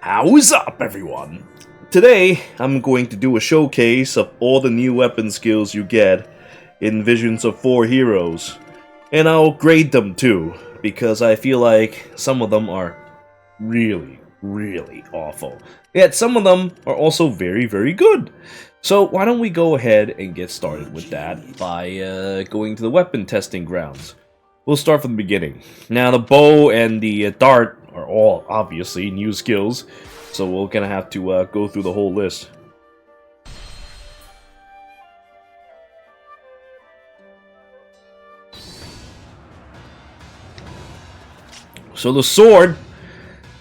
How's up, everyone? Today, I'm going to do a showcase of all the new weapon skills you get in Visions of 4 Heroes. And I'll grade them too, because I feel like some of them are really awful. Yet some of them are also very good. So why don't we go ahead and get started with that by going to the weapon testing grounds. We'll start from the beginning. Now the bow and the dart are all obviously new skills, so we're gonna have to go through the whole list. So the sword,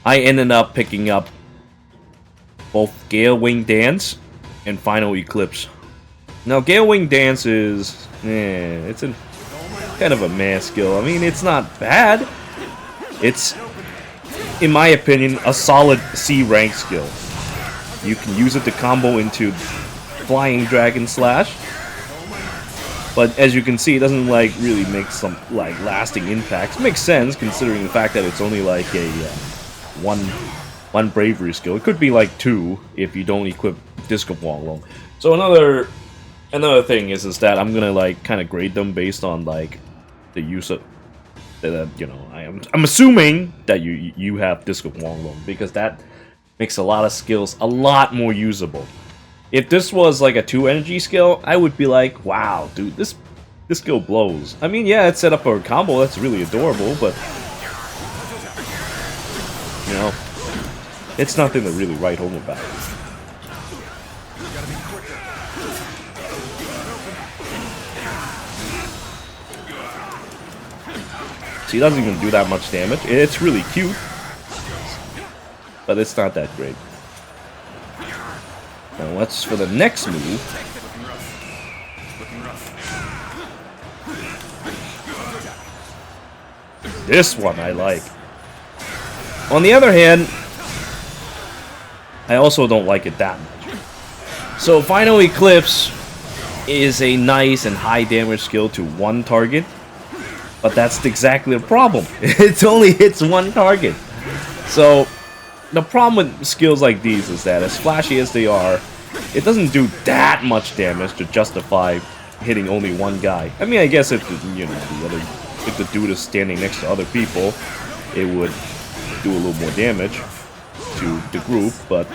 I ended up picking up both Gale Wing Dance and Final Eclipse. Now Gale Wing Dance is, it's a kind of a meh skill. I mean, it's not bad. It's, in my opinion, a solid C rank skill. You can use it to combo into Flying Dragon Slash, but as you can see, it doesn't like really make some like lasting impacts. Makes sense considering the fact that it's only like a one bravery skill. It could be like 2 if you don't equip Disc of Huanglong. So another thing is that I'm gonna like kind of grade them based on like the use of you know, I'm assuming that you have Disc of Huanglong, because that makes a lot of skills a lot more usable. If this was like a 2 energy skill, I would be like, wow, dude, this skill blows. I mean, yeah, it's set up for a combo that's really adorable, but you know, it's nothing to really write home about. So he doesn't even do that much damage. It's really cute, but it's not that great. Now what's for the next move? This one I like. On the other hand, I also don't like it that much. So Final Eclipse is a nice and high damage skill to one target, but that's exactly the problem. It only hits one target. So the problem with skills like these is that as flashy as they are, it doesn't do that much damage to justify hitting only one guy. I mean, I guess if if the dude is standing next to other people, it would do a little more damage to the group, but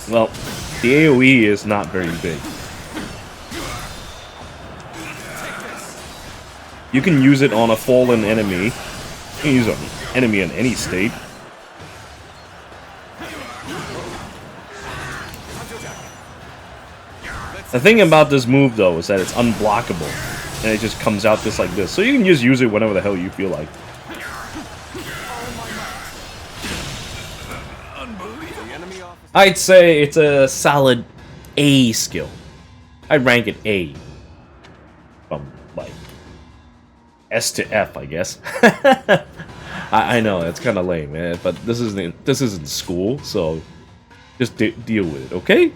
well, the AoE is not very big. You can use it on a fallen enemy. You can use an enemy in any state. The thing about this move, though, is that it's unblockable, and it just comes out just like this. So you can just use it whenever the hell you feel like. I'd say it's a solid A skill. I'd rank it A. From, like, S to F, I guess. I know, it's kind of lame, man, but this isn't school, so just deal with it, okay?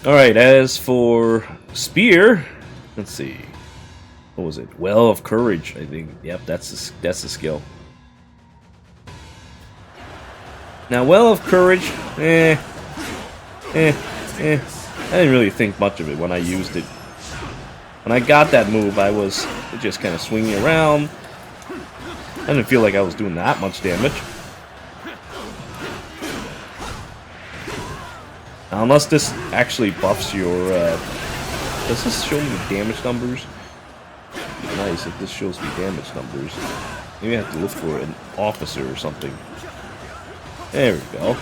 Alright, as for Spear, let's see. What was it? Well of Courage, I think. Yep, that's the skill. Now, Well of Courage, I didn't really think much of it when I used it. When I got that move, I was just kind of swinging around. I didn't feel like I was doing that much damage. Now, unless this actually buffs your... does this show me the damage numbers? Nice, if this shows me damage numbers. Maybe I have to look for an officer or something. There we go.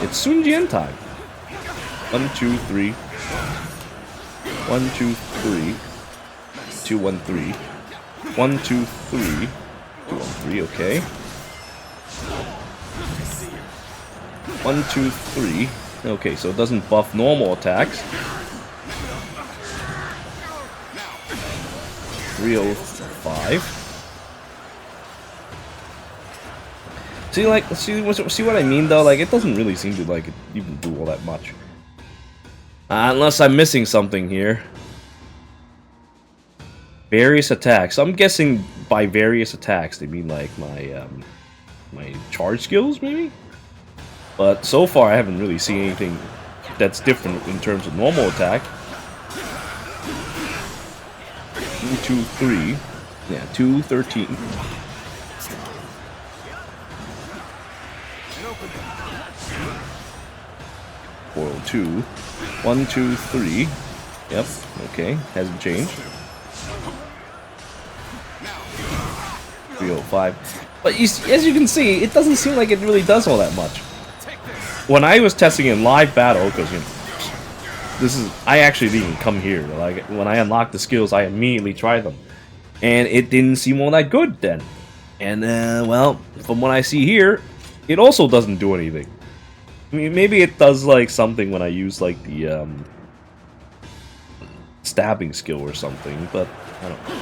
It's Sun Jian time. 1, 2, 3. 1, 2, 3. 2, 1, 3. 1, 2, 3. 2, 1, 3, okay. 1, 2, 3. Okay, so it doesn't buff normal attacks. 305. See what I mean though? Like, it doesn't really seem to like even do all that much. Unless I'm missing something here. Various attacks. I'm guessing by various attacks they mean like my my charge skills, maybe? But so far, I haven't really seen anything that's different in terms of normal attack. 2, 2, 3. Yeah, 2, 13. 402. 1, 2, 3. Yep, okay, hasn't changed. 305. But as you can see, it doesn't seem like it really does all that much. When I was testing in live battle, because you know, I actually didn't even come here. Like when I unlocked the skills, I immediately tried them, and it didn't seem all that good then. And well, from what I see here, it also doesn't do anything. I mean, maybe it does like something when I use like the stabbing skill or something, but I don't know.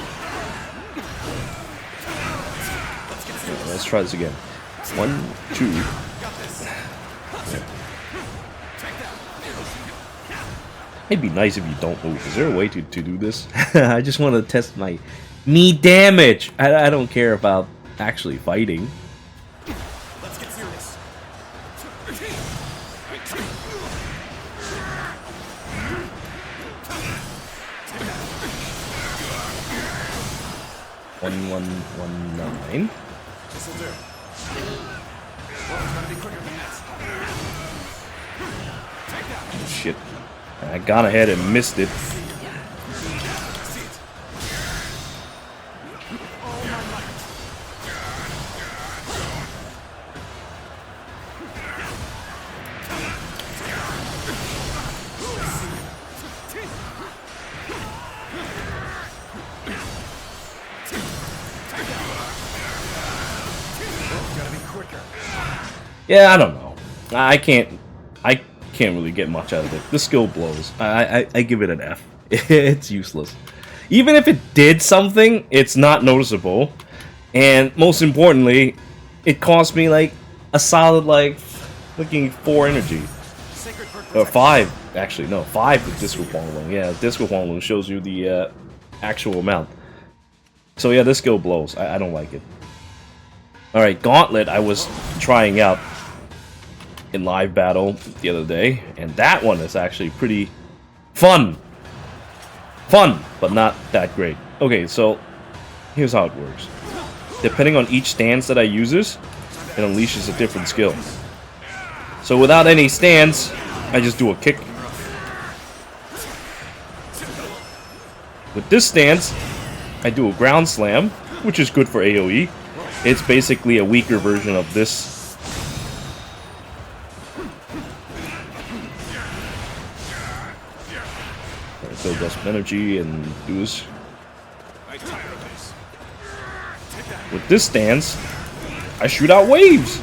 Let's try this again. 1, 2. It'd be nice if you don't move. Is there a way to do this? I just want to test my knee damage. I don't care about actually fighting. Let's get serious. One, 1, 9. This'll do. Oh, shit. I got ahead and missed it. Yeah, I don't know. I can't really get much out of it. The skill blows. I give it an F. It's useless. Even if it did something, it's not noticeable. And most importantly, it cost me like a solid like fucking 4 energy. Or 5, actually. No, 5 with Disc of Huanglong. Yeah, Disc of Huanglong shows you the actual amount. So yeah, this skill blows. I don't like it. Alright, Gauntlet I was trying out in live battle the other day, and that one is actually pretty fun, but not that great. Okay, so here's how it works. Depending on each stance that I uses, it unleashes a different skill. So without any stance, I just do a kick. With this stance, I do a ground slam, which is good for AoE. It's basically a weaker version of this. Build up some energy and do this. With this stance, I shoot out waves.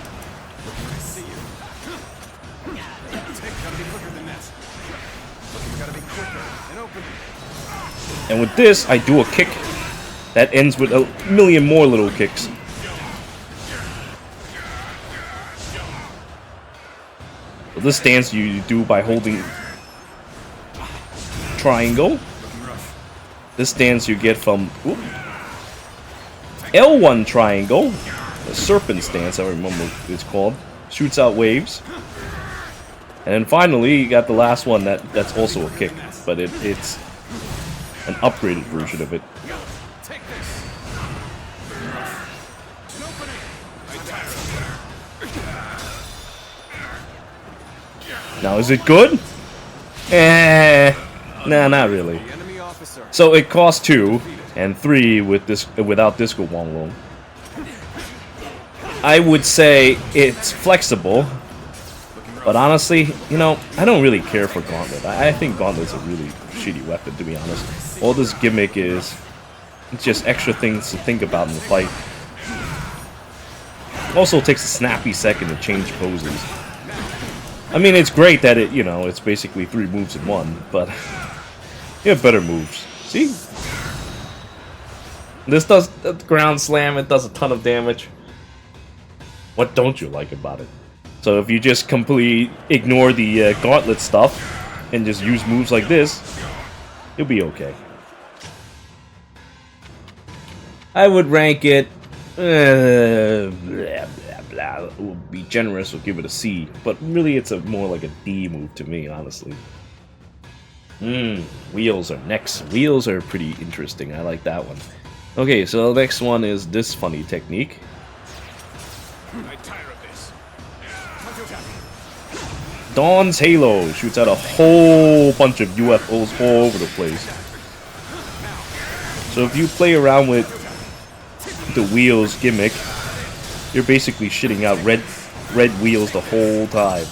And with this, I do a kick that ends with a million more little kicks. So this stance you do by holding triangle. This stance you get from L1 triangle, the serpent stance, I remember what it's called. Shoots out waves. And then finally you got the last one that's also a kick, but it's an upgraded version of it. Now is it good? Nah, not really. So it costs 2 and 3 with this without Disc of Huanglong. I would say it's flexible, but honestly, you know, I don't really care for Gauntlet. I think Gauntlet's a really shitty weapon, to be honest. All this gimmick is just extra things to think about in the fight. Also, it takes a snappy second to change poses. I mean, it's great that it, you know, it's basically 3 moves in 1, but you have better moves. See? This does the ground slam, it does a ton of damage. What don't you like about it? So if you just completely ignore the Gauntlet stuff and just use moves like this, you'll be okay. I would rank it blah, blah, blah. Would be generous, or give it a C. But really, it's more like a D move to me, honestly. Wheels are next. Wheels are pretty interesting. I like that one. Okay, so the next one is this funny technique. Dawn's Halo shoots out a whole bunch of UFOs all over the place. So if you play around with the wheels gimmick, you're basically shitting out red wheels the whole time.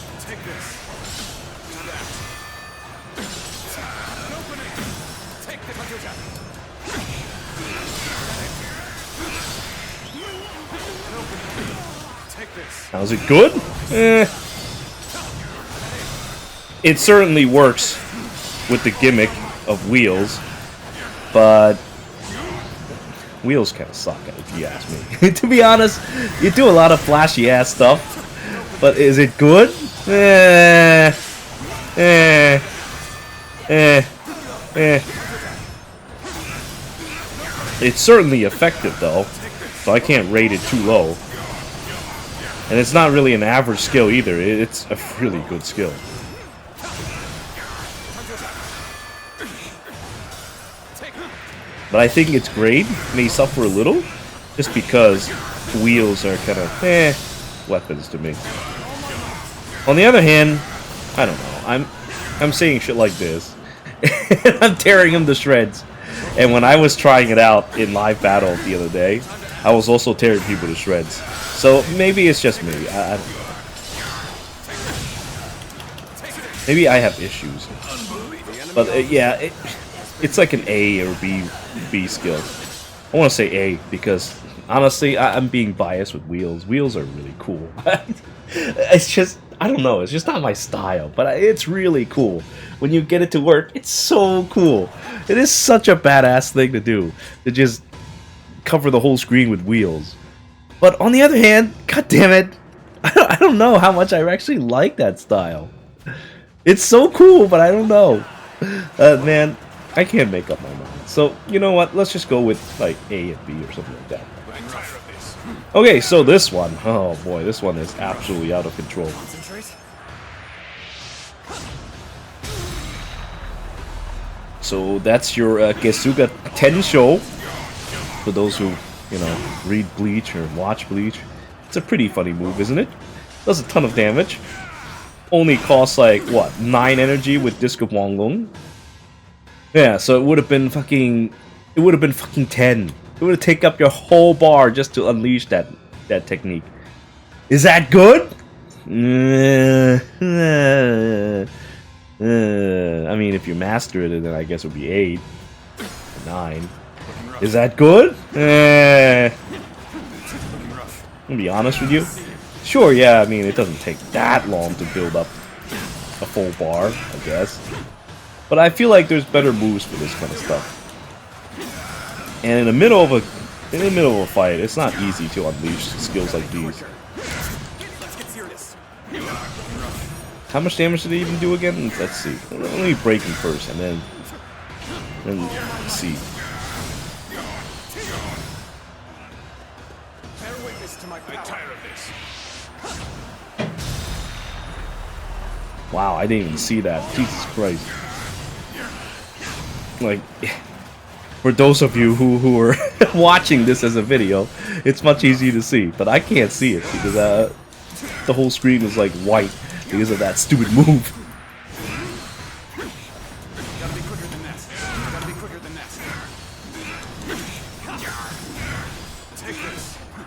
Now, is it good? It certainly works with the gimmick of wheels, but wheels kind of suck, if you ask me. To be honest, you do a lot of flashy ass stuff, but is it good? It's certainly effective though, so I can't rate it too low. And it's not really an average skill either, it's a really good skill. But I think its grade may suffer a little, just because wheels are kind of weapons to me. On the other hand, I don't know. I'm saying shit like this, I'm tearing them to shreds. And when I was trying it out in live battle the other day, I was also tearing people to shreds. So maybe it's just me. I don't know. Maybe I have issues. But yeah, it's like an A or B skill. I want to say A because honestly, I'm being biased with wheels. Wheels are really cool. It's just, I don't know, it's just not my style, but it's really cool. When you get it to work, it's so cool. It is such a badass thing to do, to just cover the whole screen with wheels. But on the other hand, god damn it, I don't know how much I actually like that style. It's so cool, but I don't know. Man, I can't make up my mind. So, you know what? Let's just go with, like, A and B or something like that. Okay, so this one. Oh, boy. This one is absolutely out of control. So, that's your Gesuga Tensho. For those who, you know, read Bleach or watch Bleach. It's a pretty funny move, isn't it? Does a ton of damage. Only costs, like, what? 9 energy with Disc of Huanglong. Yeah, so it would have been fucking 10. It would have taken up your whole bar just to unleash that technique. Is that good? I mean, if you master it, then I guess it would be 8, 9. Is that good? I'll be honest with you. Sure, yeah. I mean, it doesn't take that long to build up a full bar, I guess. But I feel like there's better moves for this kind of stuff. And in the middle of a fight, it's not easy to unleash skills like these. How much damage did he even do again? Let's see. Let me break him first, and then see. Wow, I didn't even see that. Jesus Christ. Like, for those of you who are watching this as a video, it's much easier to see, but I can't see it because the whole screen is like white because of that stupid move.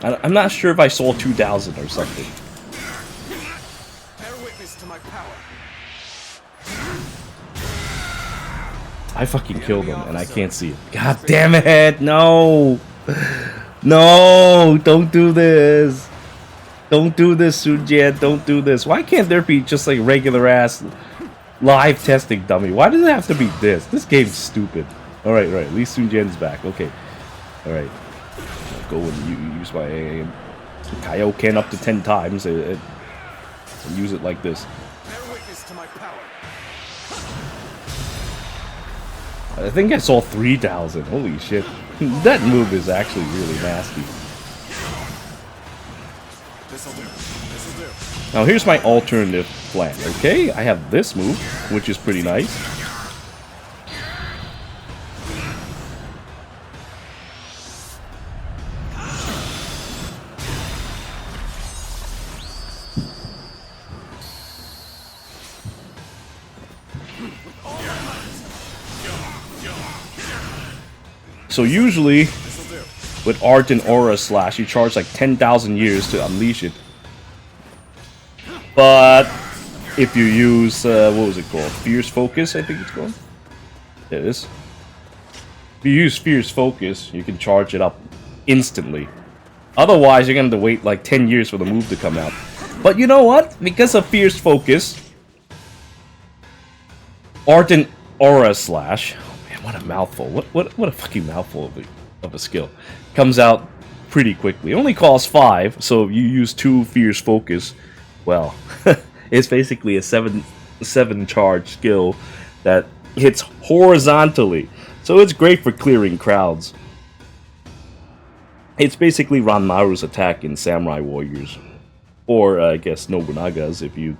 I'm not sure if I saw 2,000 or something. I fucking killed him and I can't see it. God damn it! No! No! Don't do this! Don't do this, Sunjian. Don't do this. Why can't there be just like regular ass live testing dummy? Why does it have to be this? This game's stupid. Alright, right. At least Sunjian's back. Okay. Alright. I'll go and use my Kaioken up to 10 times and use it like this. I think I saw 3,000. Holy shit. That move is actually really nasty. Now here's my alternative plan, okay? I have this move, which is pretty nice. So usually, with Ardent Aura Slash, you charge like 10,000 years to unleash it. But if you use, what was it called? Fierce Focus, I think it's called. There it is. If you use Fierce Focus, you can charge it up instantly. Otherwise, you're going to have to wait like 10 years for the move to come out. But you know what? Because of Fierce Focus, Ardent Aura Slash... What a mouthful. What a fucking mouthful of a skill. Comes out pretty quickly. It only costs 5, so if you use 2 Fierce Focus, well, it's basically a 7 charge skill that hits horizontally. So it's great for clearing crowds. It's basically Ranmaru's attack in Samurai Warriors. Or I guess Nobunaga's if you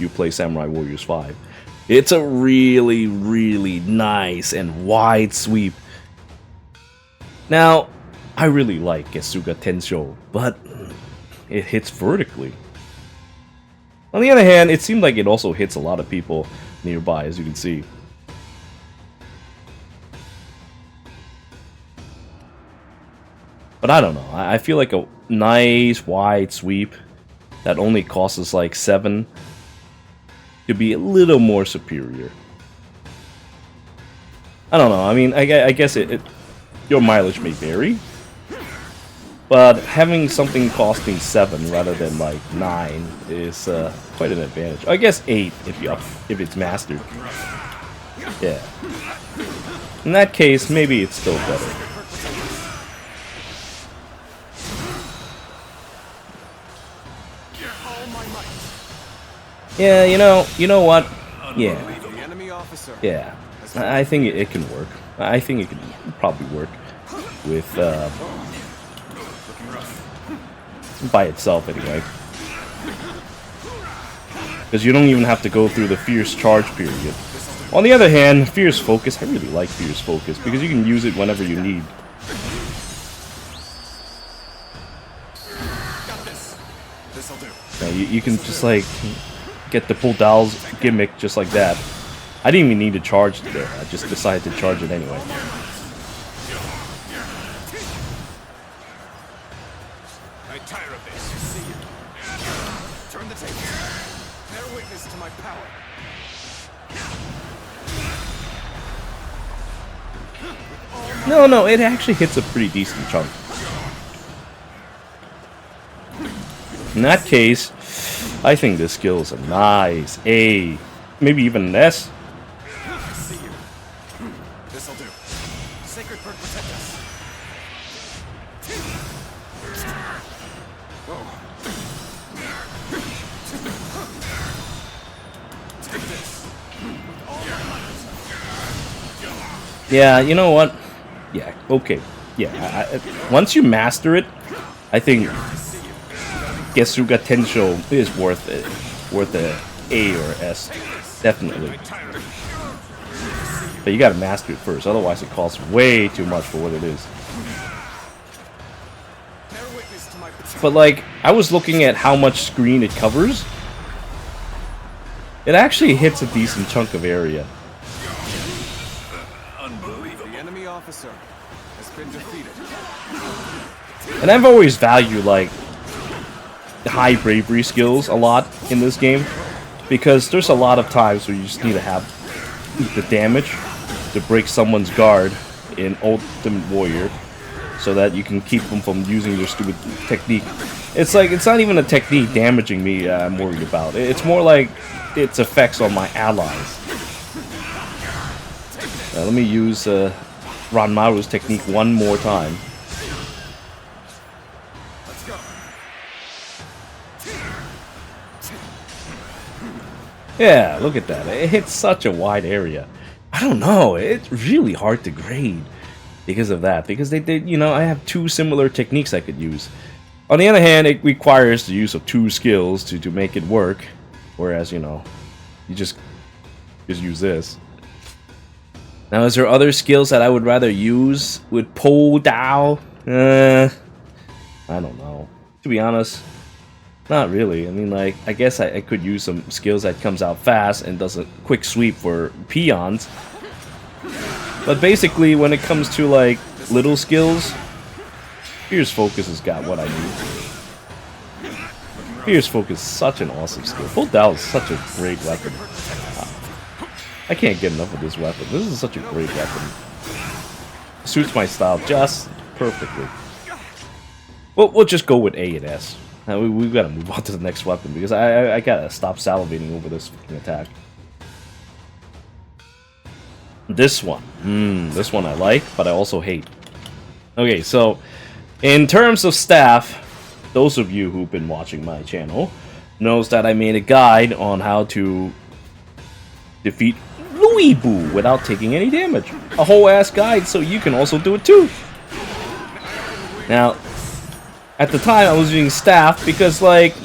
play Samurai Warriors 5. It's a really, really nice and wide sweep. Now, I really like Gesuga Tensho, but it hits vertically. On the other hand, it seemed like it also hits a lot of people nearby, as you can see. But I don't know, I feel like a nice wide sweep that only costs us like 7 to be a little more superior. I don't know, I mean, I guess your mileage may vary, but having something costing 7 rather than like 9 is quite an advantage. I guess 8 if it's mastered. Yeah. In that case, maybe it's still better. Yeah, you know what? Yeah. Yeah. I think it can work. I think it can probably work with by itself anyway. Because you don't even have to go through the Fierce Charge period. On the other hand, Fierce Focus, I really like Fierce Focus because you can use it whenever you need. Now, you can just like get the Podao's gimmick just like that. I didn't even need to charge there. I just decided to charge it anyway. I tire of this. See you. Turn the tables. Bear witness to my power. No, it actually hits a pretty decent chunk. In that case, I think this skill is a nice A, maybe even an S. I see you. This'll do. Sacred Bird protect us. Take this. Yeah, you know what? Yeah, okay. Yeah, once you master it, I think Gesuga Tensho is worth it. Worth a A or S. Definitely. But you gotta master it first, otherwise it costs way too much for what it is. But like, I was looking at how much screen it covers. It actually hits a decent chunk of area. The enemy officer has been defeated. And I've always valued like high bravery skills a lot in this game, because there's a lot of times where you just need to have the damage to break someone's guard in Ultimate Warrior so that you can keep them from using your stupid technique. It's like, it's not even a technique damaging me I'm worried about. It's more like its effects on my allies. Let me use Ranmaru's technique one more time. Yeah, look at that. It hits such a wide area. I don't know. It's really hard to grade because of that. Because they you know, I have two similar techniques I could use. On the other hand, it requires the use of 2 skills to make it work. Whereas, you know, you just use this. Now, is there other skills that I would rather use with Podao? I don't know. To be honest, not really. I mean, like, I guess I could use some skills that comes out fast and does a quick sweep for peons. But basically, when it comes to, like, little skills, Fierce Focus has got what I need. Fierce Focus is such an awesome skill. Podao is such a great weapon. I can't get enough of this weapon. This is such a great weapon. Suits my style just perfectly. Well, we'll just go with A and S. Now, we've got to move on to the next weapon because I gotta stop salivating over this fucking attack. This one. This one I like, but I also hate. Okay, so in terms of staff, those of you who've been watching my channel knows that I made a guide on how to defeat Louis Boo without taking any damage. A whole ass guide so you can also do it too. Now, at the time I was using staff because, like,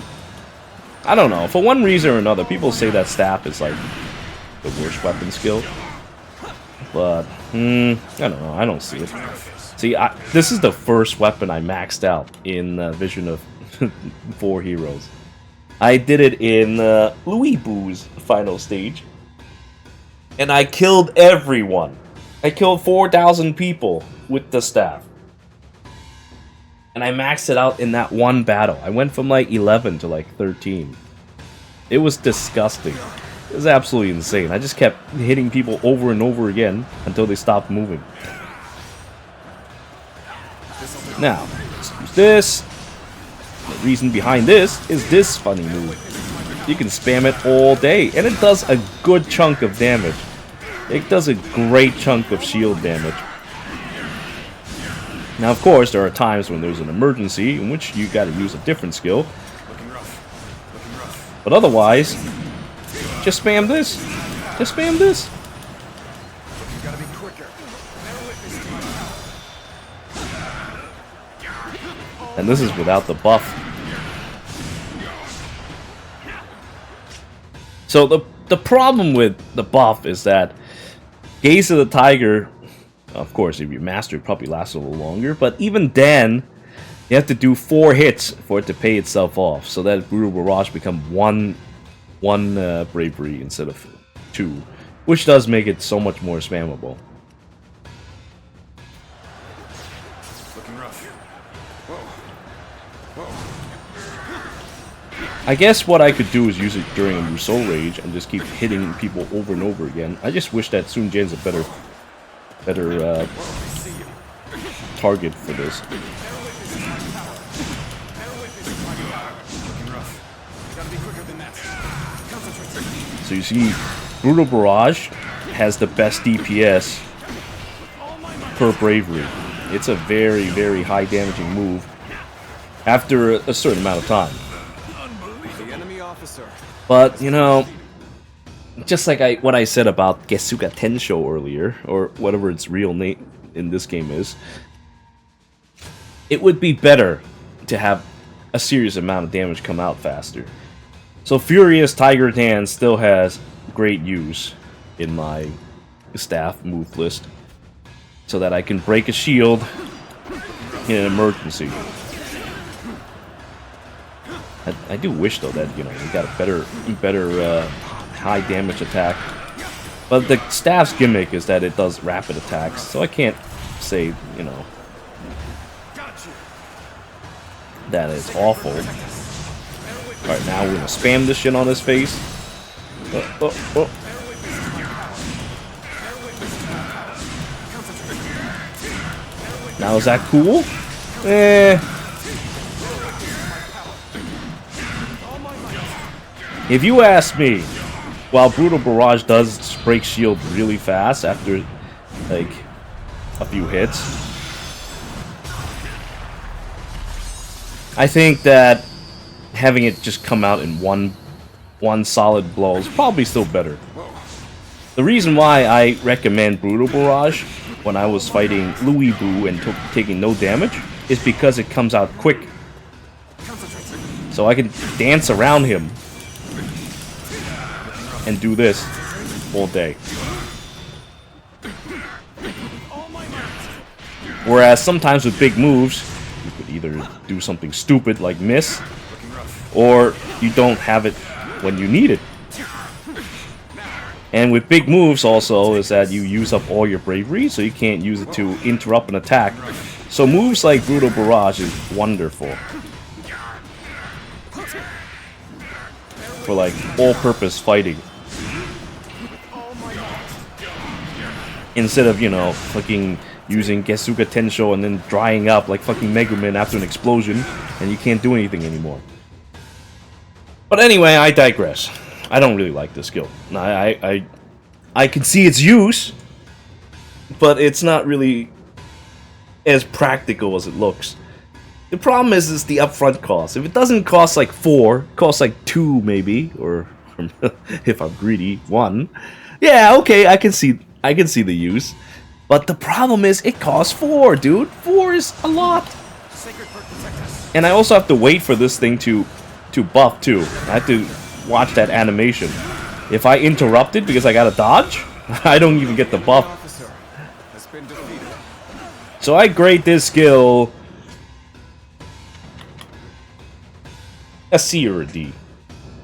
I don't know, for one reason or another, people say that staff is like the worst weapon skill. But, I don't know, I don't see it. See, this is the first weapon I maxed out in Vision of 4 Heroes. I did it in Louis Boo's final stage. And I killed everyone. I killed 4,000 people with the staff. And I maxed it out in that one battle. I went from like 11 to like 13. It was disgusting. It was absolutely insane. I just kept hitting people over and over again until they stopped moving. Now, let's use this. The reason behind this is this funny move. You can spam it all day, and it does a good chunk of damage. It does a great chunk of shield damage. Now, of course, there are times when there's an emergency in which you gotta use a different skill. But otherwise, just spam this. Just spam this. And this is without the buff. So the problem with the buff is that Gaze of the Tiger, of course, if you master it, probably lasts a little longer. But even then, you have to do 4 hits for it to pay itself off. So that Brutal Barrage become one bravery instead of 2, which does make it so much more spammable. Looking rough. Whoa. I guess what I could do is use it during a Musou Rage and just keep hitting people over and over again. I just wish that Sun Jian's a better target for this. So you see, Brutal Barrage has the best DPS per bravery. It's a very, very high damaging move after a certain amount of time. But, you know, just like what I said about Gesuga Tensho earlier, or whatever its real name in this game is, it would be better to have a serious amount of damage come out faster. So Furious Tiger Dance still has great use in my staff move list, so that I can break a shield in an emergency. I do wish though that, you know, we got a better high damage attack. But the staff's gimmick is that it does rapid attacks, so I can't say, you know, that it's awful. Alright, now we're gonna spam this shit on his face. Oh. Now is that cool? If you ask me, while Brutal Barrage does break shield really fast after, like, a few hits, I think that having it just come out in one solid blow is probably still better. The reason why I recommend Brutal Barrage when I was fighting Louis Boo and taking no damage is because it comes out quick. So I can dance around him and do this all day. Whereas sometimes with big moves, you could either do something stupid like miss, or you don't have it when you need it. And with big moves also is that you use up all your bravery, so you can't use it to interrupt an attack. So moves like Brutal Barrage is wonderful for like all-purpose fighting. Instead of, you know, fucking using Gesuga Tensho and then drying up like fucking Mega Man after an explosion, and you can't do anything anymore. But anyway, I digress. I don't really like this skill. I can see its use, but it's not really as practical as it looks. The problem is the upfront cost. If it doesn't cost like 4, it costs like 2 maybe, or if I'm greedy, 1. Yeah, okay, I can see the use. But the problem is it costs 4, dude. 4 is a lot. And I also have to wait for this thing to buff too. I have to watch that animation. If I interrupt it because I gotta dodge, I don't even get the buff. So I grade this skill a C or a D.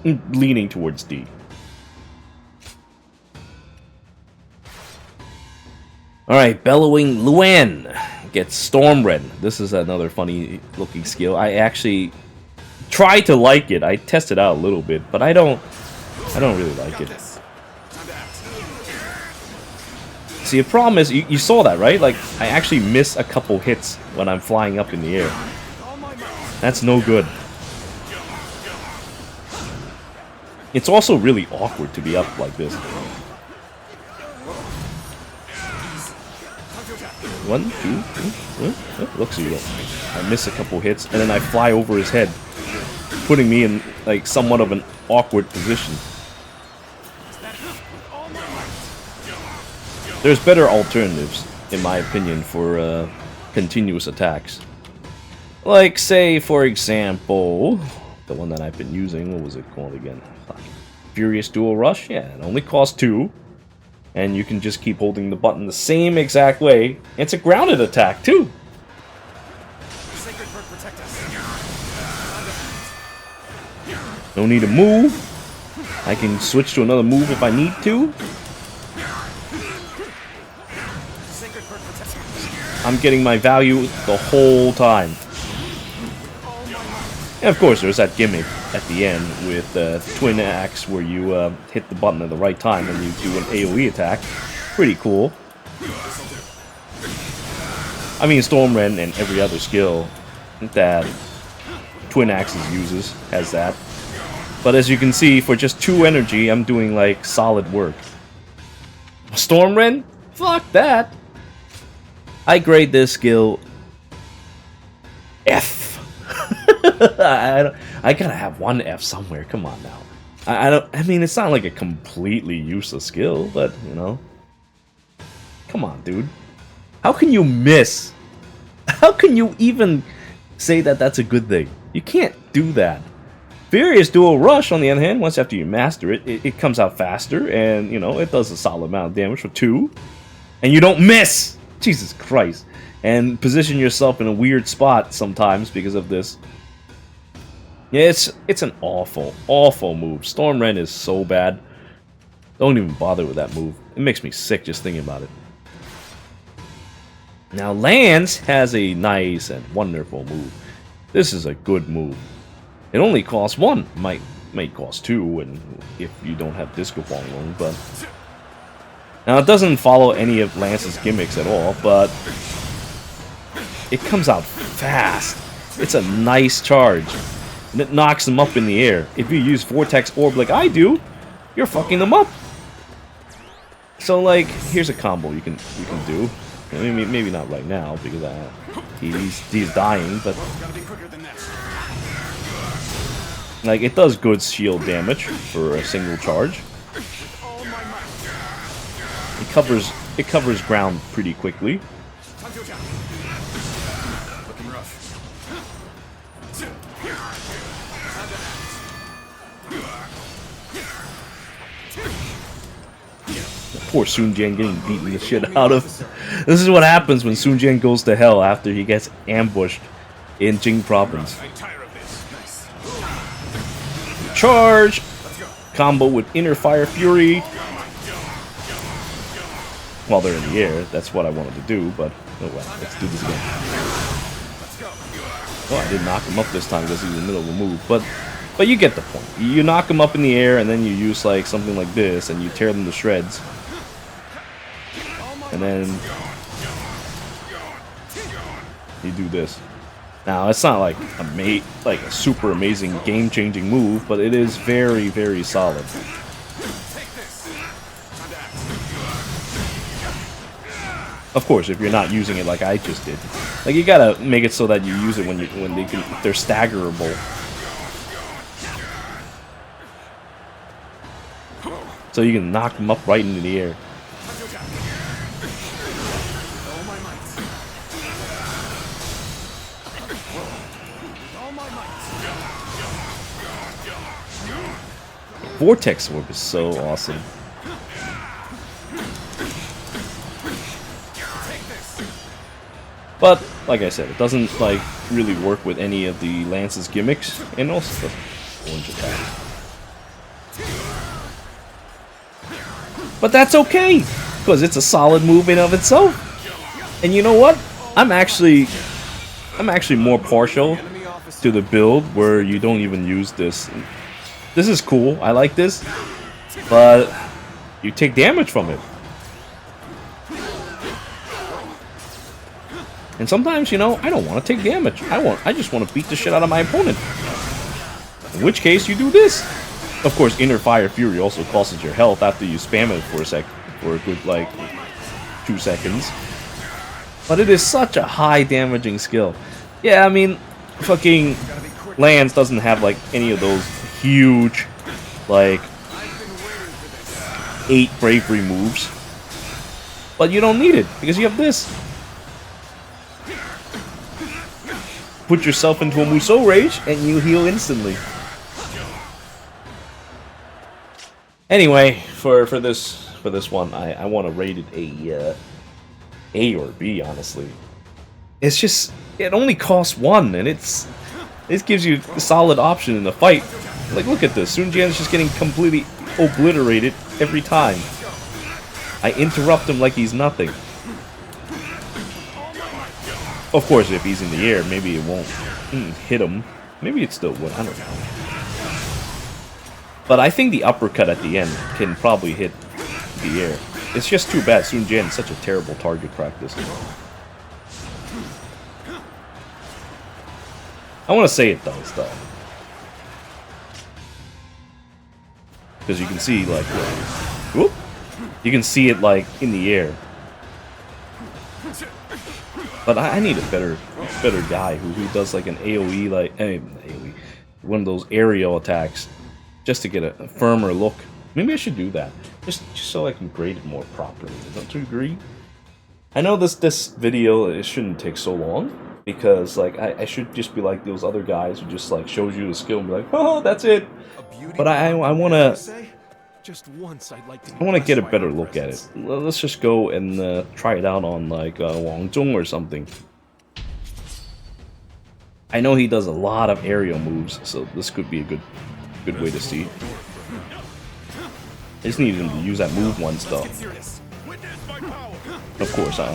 I'm leaning towards D. Alright, Bellowing Luan gets Storm Ren. This is another funny looking skill. I actually try to like it. I tested out a little bit, but I don't really like it. See, the problem is, you saw that, right? Like, I actually miss a couple hits when I'm flying up in the air. That's no good. It's also really awkward to be up like this. 1, 2, 3, looks you. I miss a couple hits, and then I fly over his head, putting me in like somewhat of an awkward position. There's better alternatives, in my opinion, for continuous attacks. Like, say, for example, the one that I've been using. What was it called again? Furious Dual Rush. Yeah, it only costs 2. And you can just keep holding the button the same exact way. It's a grounded attack, too. No need to move. I can switch to another move if I need to. I'm getting my value the whole time. And of course, there's that gimmick at the end with Twin Axe where you hit the button at the right time and you do an AoE attack. Pretty cool. I mean, Storm Ren and every other skill that Twin Axes uses has that. But as you can see, for just 2 energy, I'm doing like solid work. Storm Ren? Fuck that! I grade this skill F. I gotta have 1 F somewhere. Come on now. I mean, it's not like a completely useless skill, but you know. Come on, dude. How can you miss? How can you even say that that's a good thing? You can't do that. Furious Dual Rush, on the other hand, once after you master it, it comes out faster, and you know it does a solid amount of damage for 2, and you don't miss. Jesus Christ. And position yourself in a weird spot sometimes because of this. Yeah, it's an awful, awful move. Storm Ren is so bad. Don't even bother with that move. It makes me sick just thinking about it. Now, Lance has a nice and wonderful move. This is a good move. It only costs 1. Might cost 2 and if you don't have Disc of Huanglong, but... Now, it doesn't follow any of Lance's gimmicks at all, but... It comes out fast. It's a nice charge. And it knocks them up in the air. If you use Vortex Orb like I do, you're fucking them up. So, like, here's a combo you can do. Maybe not right now, because he's dying, but... Like, it does good shield damage for a single charge. It covers ground pretty quickly. Poor Sun Jian getting beaten the shit out of. This is what happens when Sun Jian goes to hell after he gets ambushed in Jing province. I tire of this. Nice. Charge! Combo with Inner Fire Fury. While they're in the air, that's what I wanted to do, but oh well, let's do this again. Oh, I did knock him up this time because he's in the middle of a move, but you get the point. You knock him up in the air, and then you use like something like this, and you tear them to shreds. And then you do this. Now it's not like a super amazing game-changing move, but it is very, very solid. Of course, if you're not using it like I just did, like you gotta make it so that you use it when they're staggerable. So you can knock them up right into the air. Vortex Orb is so awesome. But, like I said, it doesn't like really work with any of the Lance's gimmicks, and also the orange attack. But that's okay, because it's a solid move in of itself. And you know what? I'm actually more partial to the build where you don't even use this. This is cool. I like this, but you take damage from it. And sometimes, you know, I don't want to take damage. I just want to beat the shit out of my opponent. In which case, you do this. Of course, Inner Fire Fury also costs your health after you spam it for a good, like, 2 seconds. But it is such a high damaging skill. Yeah, I mean, fucking Lance doesn't have, like, any of those huge, like, 8 bravery moves. But you don't need it, because you have this. Put yourself into a Musou Rage, and you heal instantly. Anyway, for this one, I want to rate it A or B, honestly. It's just, it only costs 1, and it gives you a solid option in the fight. Like, look at this, Sun Jian's just getting completely obliterated every time. I interrupt him like he's nothing. Of course, if he's in the air, maybe it won't hit him. Maybe it still would, I don't know. But I think the uppercut at the end can probably hit the air. It's just too bad Sun Jian is such a terrible target practice. I want to say it does, though. Because you can see, like, whoop, you can see it, like, in the air. But I need a better guy who does like an AoE, like AoE, one of those aerial attacks, just to get a firmer look. Maybe I should do that, just so I can grade it more properly. Don't you agree? I know this video, it shouldn't take so long, because like I should just be like those other guys who just like shows you the skill and be like, oh, that's it. But I wanna. Just once, I'd like to I want to get a better look at it. Let's just go and try it out on like Wang Zhong or something. I know he does a lot of aerial moves, so this could be a good way to see. I just needed him to use that move once, though. Of course, I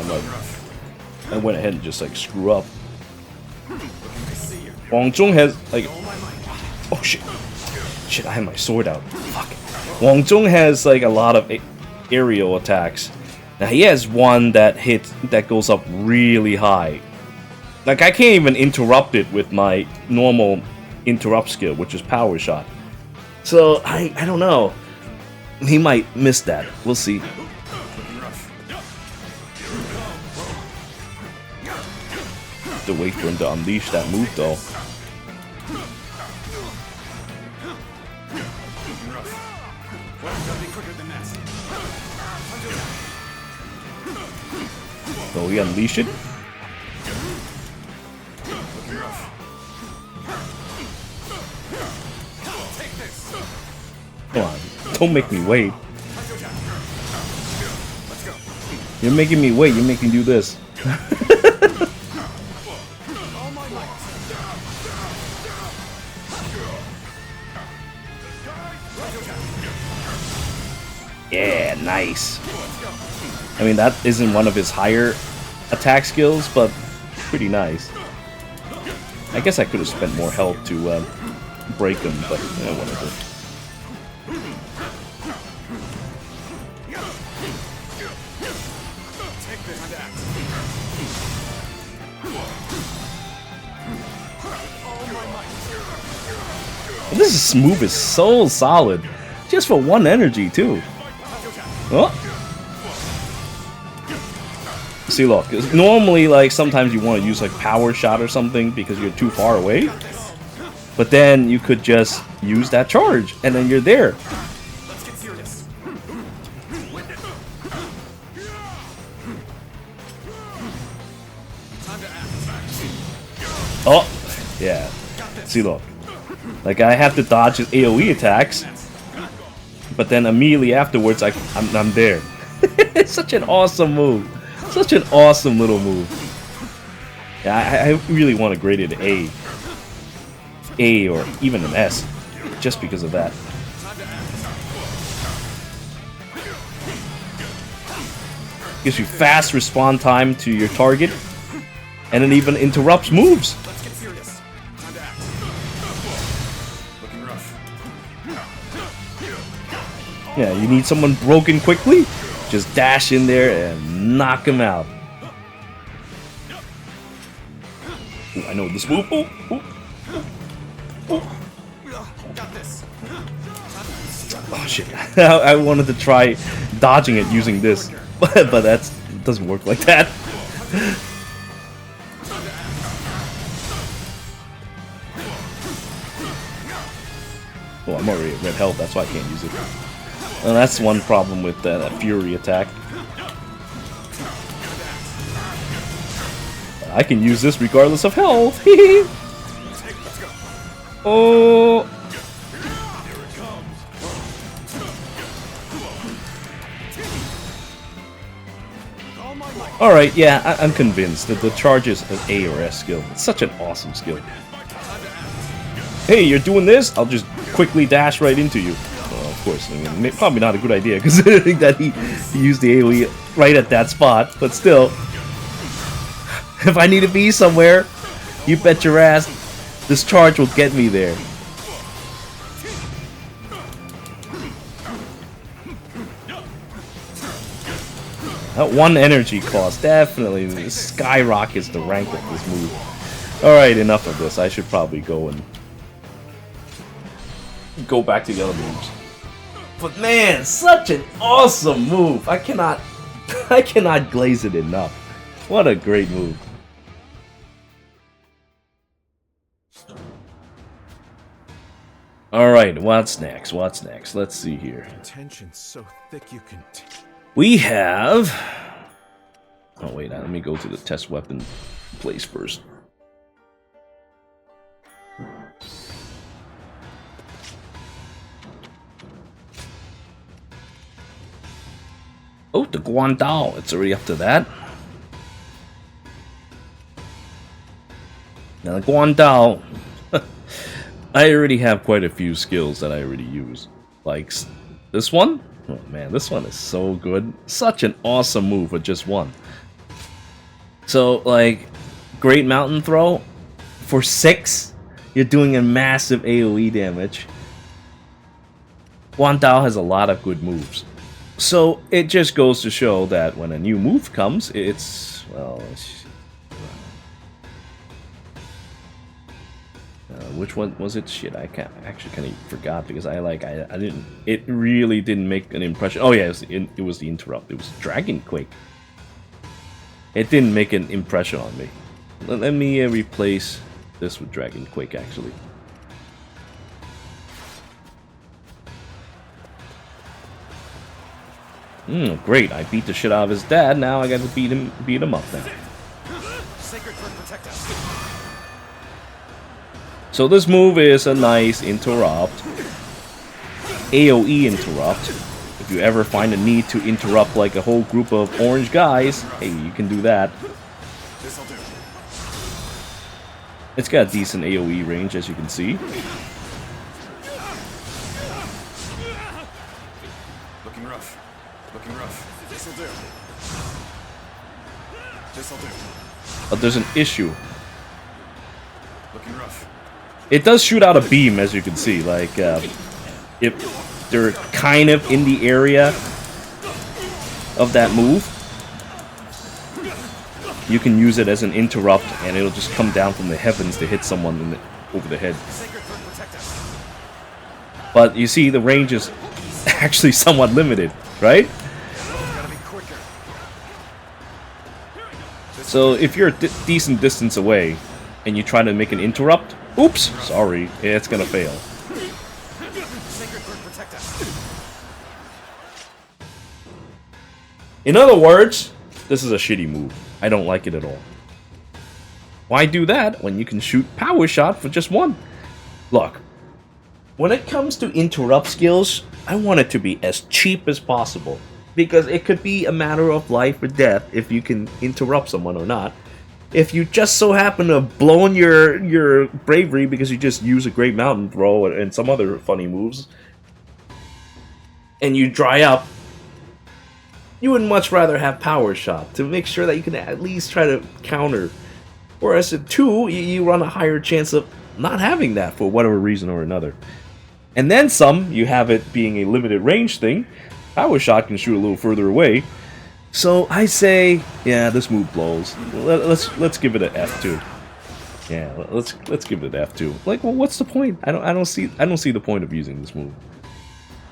went ahead and just like screw up. Wang Zhong has like, oh shit, I had my sword out. Fuck. Wang Zhong has like a lot of aerial attacks. Now he has one that goes up really high. Like I can't even interrupt it with my normal interrupt skill, which is power shot. So I don't know. He might miss that. We'll see. Have to wait for him to unleash that move though. So we unleash it. Come on, don't make me wait. You're making me wait. You're making me do this. Yeah, nice. I mean, that isn't one of his higher attack skills, but pretty nice. I guess I could have spent more health to break him, but whatever. This move is so solid, just for one energy too. Oh. See, look. Normally, like sometimes you want to use like power shot or something because you're too far away, but then you could just use that charge and then you're there. Let's get serious. Time to act. Oh, yeah. See, look. Like I have to dodge his AOE attacks, but then immediately afterwards, I'm there. It's such an awesome move. Such an awesome little move. Yeah, I really want to grade it A or even an S, just because of that. Gives you fast respawn time to your target, and it even interrupts moves. Let's get serious. Time to act. Looking rough. Yeah, you need someone broken quickly? Just dash in there and knock him out. Ooh, I know this move. Ooh, ooh, ooh. Got this. Oh shit! I wanted to try dodging it using this, but that doesn't work like that. Oh, I'm already at red health. That's why I can't use it. And that's one problem with that Fury attack. I can use this regardless of health. Oh. Alright, yeah, I'm convinced that the charge is an A or S skill. It's such an awesome skill. Hey, you're doing this? I'll just quickly dash right into you. Well, of course, I mean, probably not a good idea, considering that he used the AoE right at that spot, but still. If I need to be somewhere, you bet your ass this charge will get me there. That one energy cost definitely skyrockets the rank of this move. Alright, enough of this. I should probably go and go back to the other moves. But man, such an awesome move. I cannot glaze it enough. What a great move. Alright, what's next? What's next? Let's see here. Tension so thick you can. We have... Oh wait, let me go to the test weapon place first. Oh, the Guandao. It's already up to that. Now the Guandao... I already have quite a few skills that I already use. Like this one? Oh man, this one is so good. Such an awesome move with just one. So, like, Great Mountain Throw, for 6, you're doing a massive AoE damage. Guandao has a lot of good moves. So, it just goes to show that when a new move comes, it's, well... which one was it? Shit, I actually kind of forgot because I didn't. It really didn't make an impression. Oh yeah, it was the interrupt. It was Dragon Quake. It didn't make an impression on me. Let me replace this with Dragon Quake actually. Great! I beat the shit out of his dad. Now I got to beat him up now. Sacred Flame protect us. So this move is a nice interrupt, AoE interrupt. if you ever find a need to interrupt like a whole group of orange guys, hey, you can do that. This'll do. It's got a decent AoE range, as you can see. Looking rough. Looking rough. This'll do. This'll do. But there's an issue. Looking rough. It does shoot out a beam, as you can see. Like, if they're kind of in the area of that move, you can use it as an interrupt, and it'll just come down from the heavens to hit someone in over the head. Sacred Thread protect us. But you see, the range is actually somewhat limited, right? Gotta be quicker. So if you're a decent distance away, and you try to make an interrupt, oops, sorry, it's gonna fail. Sacred Thread protect us. In other words, this is a shitty move. I don't like it at all. Why do that when you can shoot Power Shot for just one? Look, when it comes to interrupt skills, I want it to be as cheap as possible. Because it could be a matter of life or death if you can interrupt someone or not. If you just so happen to blow in your bravery because you just use a Great Mountain Throw and some other funny moves, and you dry up, you would much rather have Power Shot to make sure that you can at least try to counter. Whereas at 2, you run a higher chance of not having that for whatever reason or another. And then some, you have it being a limited range thing. Power Shot can shoot a little further away. So I say, yeah, this move blows. Let's give it an F2. Yeah, let's give it an F2. Like, well, what's the point? I don't see the point of using this move.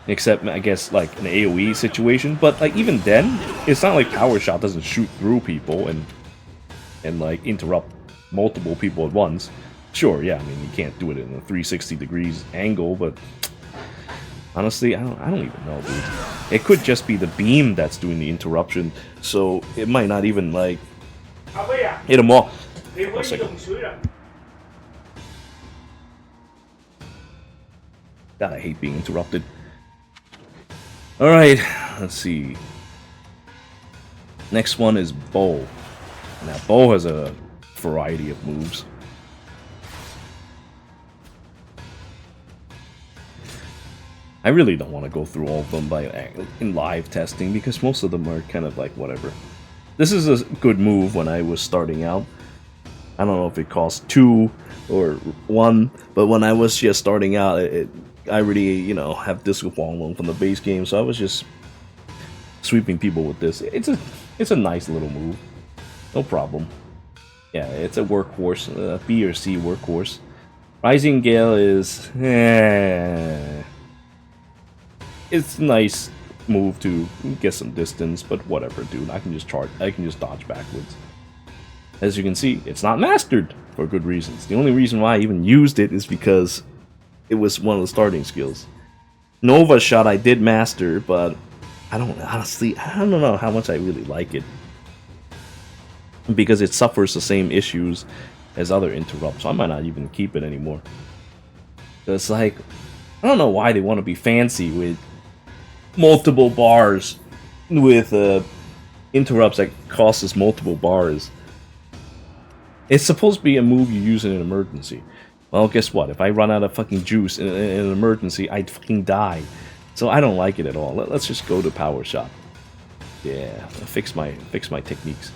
Except, I guess, like, an AoE situation. But, like, even then, it's not like Power Shot doesn't shoot through people and like, interrupt multiple people at once. Sure, yeah, I mean, you can't do it in a 360 degrees angle, but honestly, I don't even know, dude. It could just be the beam that's doing the interruption, so it might not even, like, hit them all. One second. God, I hate being interrupted. Alright, let's see. Next one is Bow. Now, Bow has a variety of moves. I really don't want to go through all of them in live testing because most of them are kind of like whatever. This is a good move when I was starting out. I don't know if it cost 2 or 1, but when I was just starting out, I already, you know, have Disc of Huanglong from the base game, so I was just sweeping people with this. It's a nice little move, no problem. Yeah, it's a workhorse, a B or C workhorse. Rising Gale is, it's a nice move to get some distance, but whatever, dude. I can just dodge backwards. As you can see, it's not mastered for good reasons. The only reason why I even used it is because it was one of the starting skills. Nova Shot I did master, but I don't know how much I really like it. Because it suffers the same issues as other interrupts, so I might not even keep it anymore. It's like, I don't know why they want to be fancy with multiple bars with interrupts that cost us multiple bars. It's supposed to be a move you use in an emergency. Well, guess what? If I run out of fucking juice in an emergency, I'd fucking die. So I don't like it at all. Let's just go to Power Shot. Yeah, fix my techniques.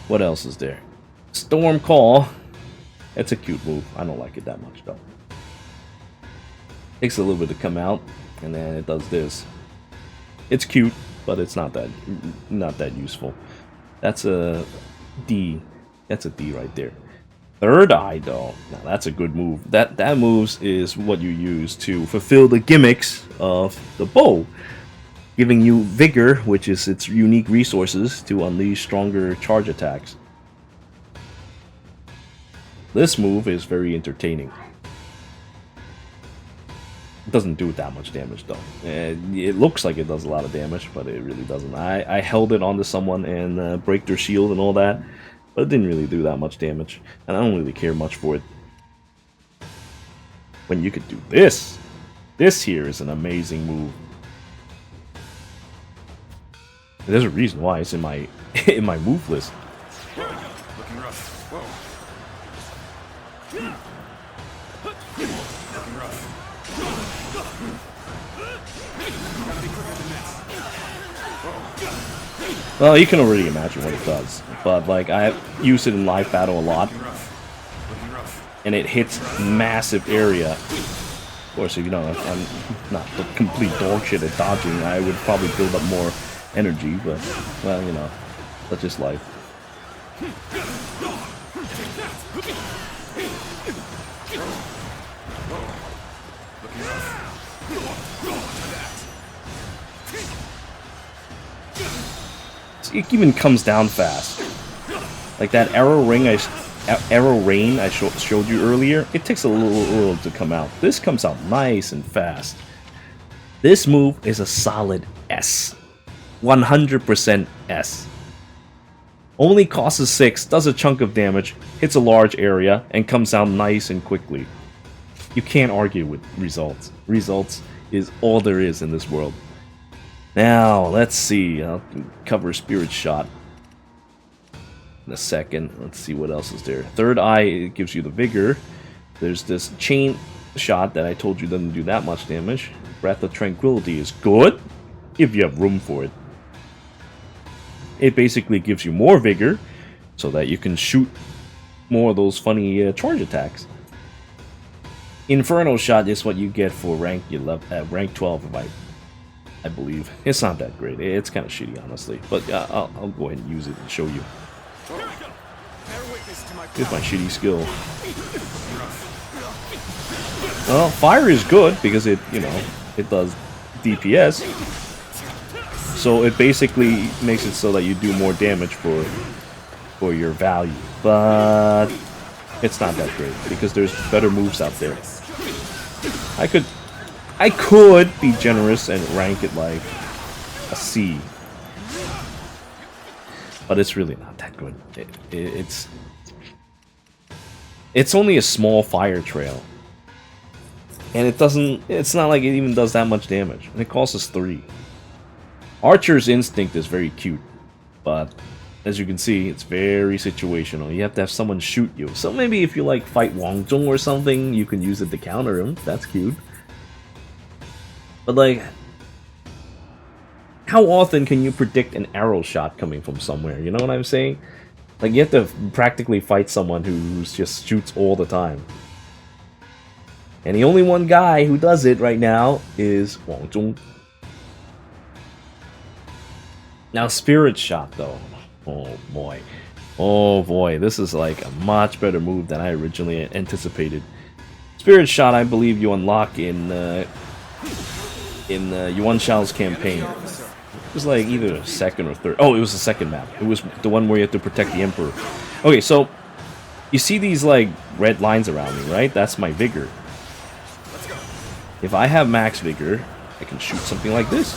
What else is there? Storm Call. It's a cute move. I don't like it that much though. Takes a little bit to come out, and then it does this. It's cute, but it's not that useful. That's a D. That's a D right there. Third Eye, though. Now that's a good move. That moves is what you use to fulfill the gimmicks of the bow, giving you vigor, which is its unique resources to unleash stronger charge attacks. This move is very entertaining. It doesn't do that much damage though. It looks like it does a lot of damage, but it really doesn't. I held it onto someone and break their shield and all that, but it didn't really do that much damage, and I don't really care much for it. When you could do this, This here is an amazing move. There's a reason why it's in my in my move list. Looking rough. Whoa. Looking rough. Gotta be quicker than this. Well, you can already imagine what it does, but like I use it in live battle a lot, Looking rough. and it hits massive area. Of course, if you know, if I'm not the complete dog shit at dodging, I would probably build up more energy, but, well, you know, that's just life. It even comes down fast. Like that arrow rain I showed you earlier, it takes a little to come out. This comes out nice and fast. This move is a solid S. 100% S. Only costs 6, does a chunk of damage, hits a large area, and comes out nice and quickly. You can't argue with results. Results is all there is in this world. Now, let's see. I'll cover Spirit Shot in a second. Let's see what else is there. Third Eye, it gives you the Vigor. There's this Chain Shot that I told you doesn't do that much damage. Breath of Tranquility is good, if you have room for it. It basically gives you more Vigor, so that you can shoot more of those funny charge attacks. Inferno Shot is what you get for rank 11, rank 12, I believe. It's not that great. It's kind of shitty, honestly. But I'll go ahead and use it and show you. Here's my shitty skill. Well, fire is good because it, you know, it does DPS. So it basically makes it so that you do more damage for your value. But it's not that great because there's better moves out there. I could be generous and rank it like a C. But it's really not that good. It's only a small fire trail. And it's not like it even does that much damage. And it costs us 3. Archer's Instinct is very cute, but as you can see, it's very situational. You have to have someone shoot you. So maybe if you like fight Huanglong or something, you can use it to counter him. That's cute. But like, how often can you predict an arrow shot coming from somewhere? You know what I'm saying? Like, you have to practically fight someone who just shoots all the time. And the only one guy who does it right now is Huanglong. Now, Spirit Shot, though. Oh, boy. Oh, boy. This is, like, a much better move than I originally anticipated. Spirit Shot, I believe you unlock in Yuan Shao's campaign. It was, like, either second or third. Oh, it was the second map. It was the one where you have to protect the Emperor. Okay, so, you see these, like, red lines around me, right? That's my Vigor. If I have max Vigor, I can shoot something like this.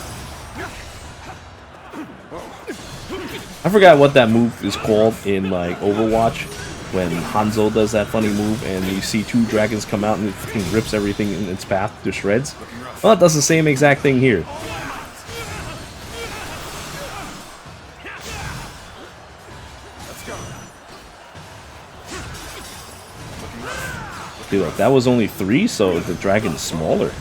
I forgot what that move is called in like Overwatch when Hanzo does that funny move and you see 2 dragons come out and it fucking rips everything in its path to shreds. Well, it does the same exact thing here. Dude, like, that was only 3, so the dragon's smaller.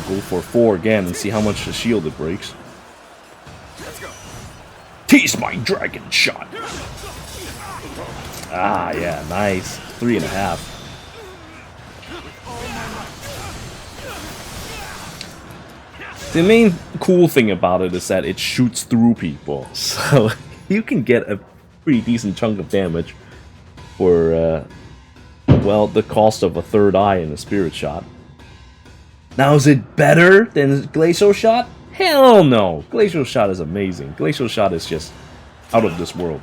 Go for 4 again and see how much the shield it breaks. Tease my dragon shot. Ah, yeah, nice. 3.5. The main cool thing about it is that it shoots through people, so you can get a pretty decent chunk of damage for, well, the cost of a third eye and a Spirit Shot. Now, is it better than Glacial Shot? Hell no! Glacial Shot is amazing. Glacial Shot is just out of this world.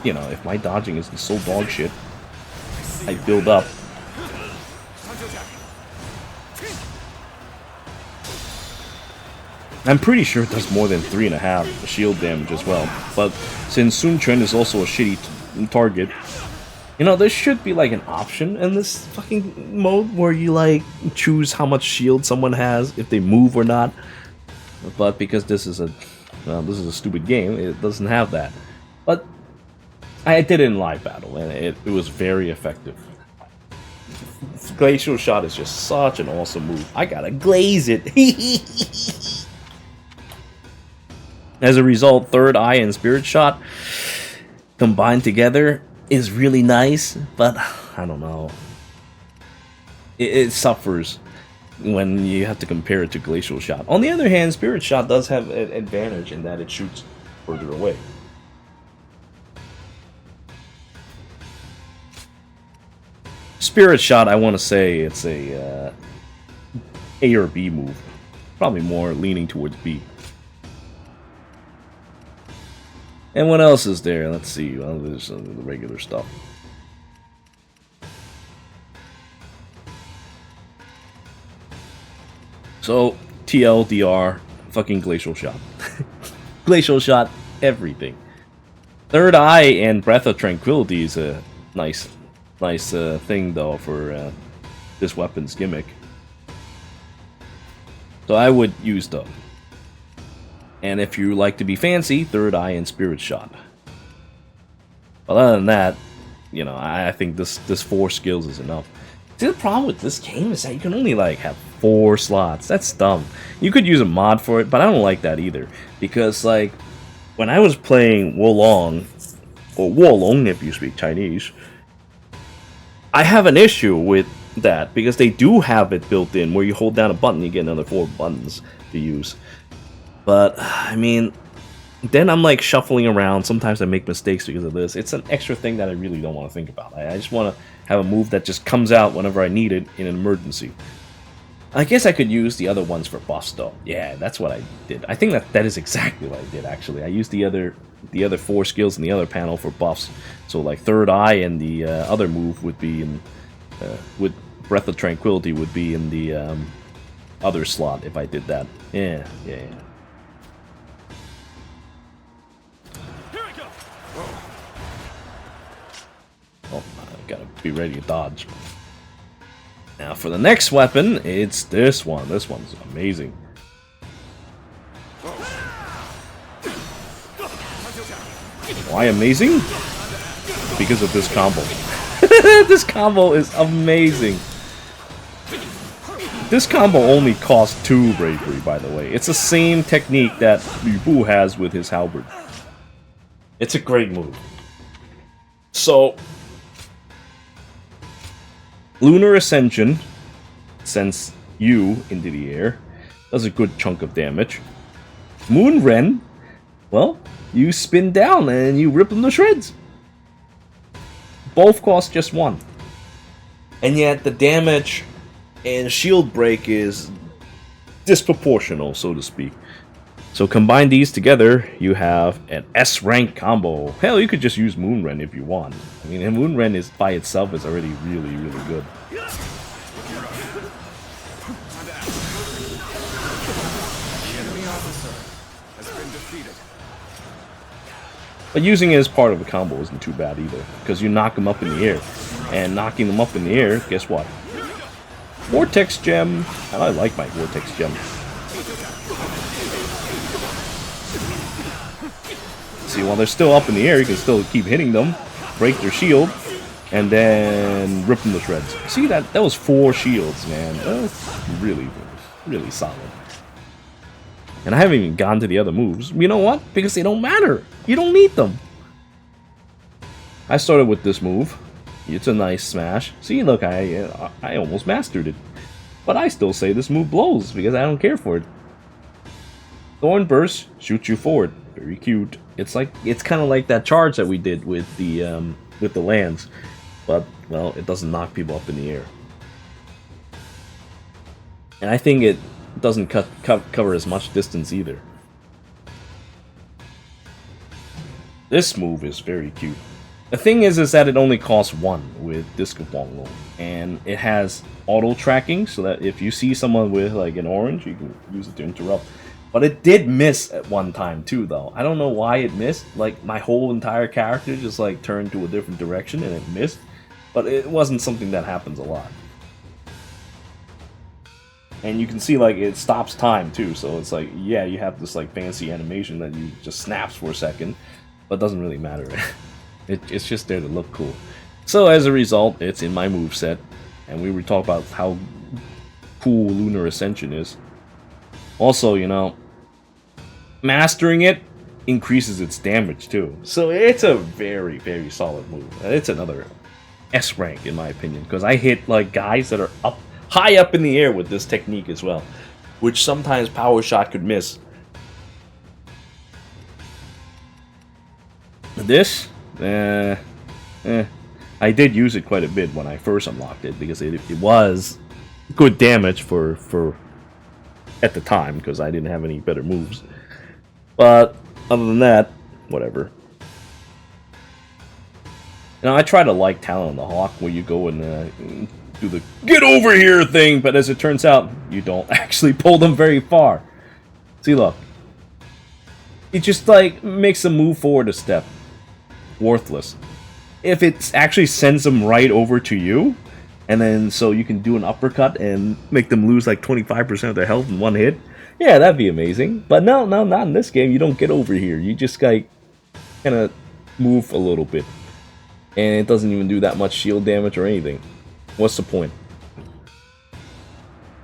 you know, if my dodging isn't so dog shit, I build up. I'm pretty sure it does more than 3.5 shield damage as well. But since Sun Quan is also a shitty target, you know, there should be like an option in this fucking mode where you like choose how much shield someone has, if they move or not. But because this is a stupid game, it doesn't have that. But I did it in live battle, and it was very effective. Glacial Shot is just such an awesome move. I gotta glaze it. As a result, Third Eye and Spirit Shot combined together is really nice, but I don't know. It suffers when you have to compare it to Glacial Shot. On the other hand, Spirit Shot does have an advantage in that it shoots further away. Spirit Shot, I want to say it's a or B move. Probably more leaning towards B. And what else is there? Let's see. Well, there's the regular stuff. So, TLDR, fucking Glacial Shot. Glacial Shot, everything. Third Eye and Breath of Tranquility is a nice thing, though, for this weapon's gimmick. So I would use them. And if you like to be fancy, Third Eye and Spirit Shot. But other than that, you know, I think this 4 skills is enough. See, the problem with this game is that you can only like have 4 slots. That's dumb. You could use a mod for it, but I don't like that either. Because like, when I was playing Wolong, or Wolong if you speak Chinese, I have an issue with that because they do have it built in where you hold down a button, you get another 4 buttons to use. But, I mean, then I'm like shuffling around. Sometimes I make mistakes because of this. It's an extra thing that I really don't want to think about. I just want to have a move that just comes out whenever I need it in an emergency. I guess I could use the other ones for buffs, though. Yeah, that's what I did. I think that is exactly what I did, actually. I used the other 4 skills in the other panel for buffs. So, like, Third Eye and the other move would be in... with Breath of Tranquility would be in the other slot if I did that. Yeah. Oh, I gotta be ready to dodge. Now for the next weapon, it's this one. This one's amazing. Why amazing? Because of this combo. This combo is amazing. This combo only costs 2 bravery, by the way. It's the same technique that Lu Bu has with his Halberd. It's a great move. So, Lunar Ascension sends you into the air. Does a good chunk of damage. Moon Ren, well, you spin down and you rip them to shreds. Both cost just 1. And yet the damage and shield break is disproportional, so to speak. So combine these together, you have an S-rank combo. Hell, you could just use Moon Ren if you want. I mean, and Moon Ren is by itself is already really, really good. But using it as part of a combo isn't too bad either, because you knock them up in the air. And knocking them up in the air, guess what? Vortex Gem, and I like my Vortex Gem. See, while they're still up in the air, you can still keep hitting them, break their shield, and then rip them to shreds. See, that was 4 shields, man. That's really, really solid. And I haven't even gone to the other moves. You know what? Because they don't matter. You don't need them. I started with this move. It's a nice smash. See, look, I almost mastered it. But I still say this move blows because I don't care for it. Thorn Burst shoots you forward. Very cute. It's kind of like that charge that we did with the lands, but well, it doesn't knock people up in the air. And I think it doesn't cover as much distance either. This move is very cute. The thing is that it only costs 1 with Disc of Huanglong, and it has auto tracking, so that if you see someone with like an orange, you can use it to interrupt. But it did miss at one time too, though. I don't know why it missed. Like my whole entire character just like turned to a different direction and it missed. But it wasn't something that happens a lot. And you can see like it stops time too, so it's like, yeah, you have this like fancy animation that you just snaps for a second, but it doesn't really matter. It's just there to look cool. So as a result, it's in my moveset, and we were talking about how cool Lunar Ascension is. Also, you know, mastering it increases its damage too. So it's a very, very solid move. It's another S rank in my opinion, because I hit like guys that are up high up in the air with this technique as well, which sometimes Power Shot could miss. This, I did use it quite a bit when I first unlocked it, because it was good damage for at the time, because I didn't have any better moves. But other than that, whatever. Now I try to like Talon of the Hawk, where you go and do the get over here thing, but as it turns out, you don't actually pull them very far. See, look. It just like makes them move forward a step. Worthless. If it actually sends them right over to you, and then so you can do an uppercut and make them lose like 25% of their health in one hit, yeah, that'd be amazing. But no, not in this game. You don't get over here. You just like kind of move a little bit, and it doesn't even do that much shield damage or anything. What's the point?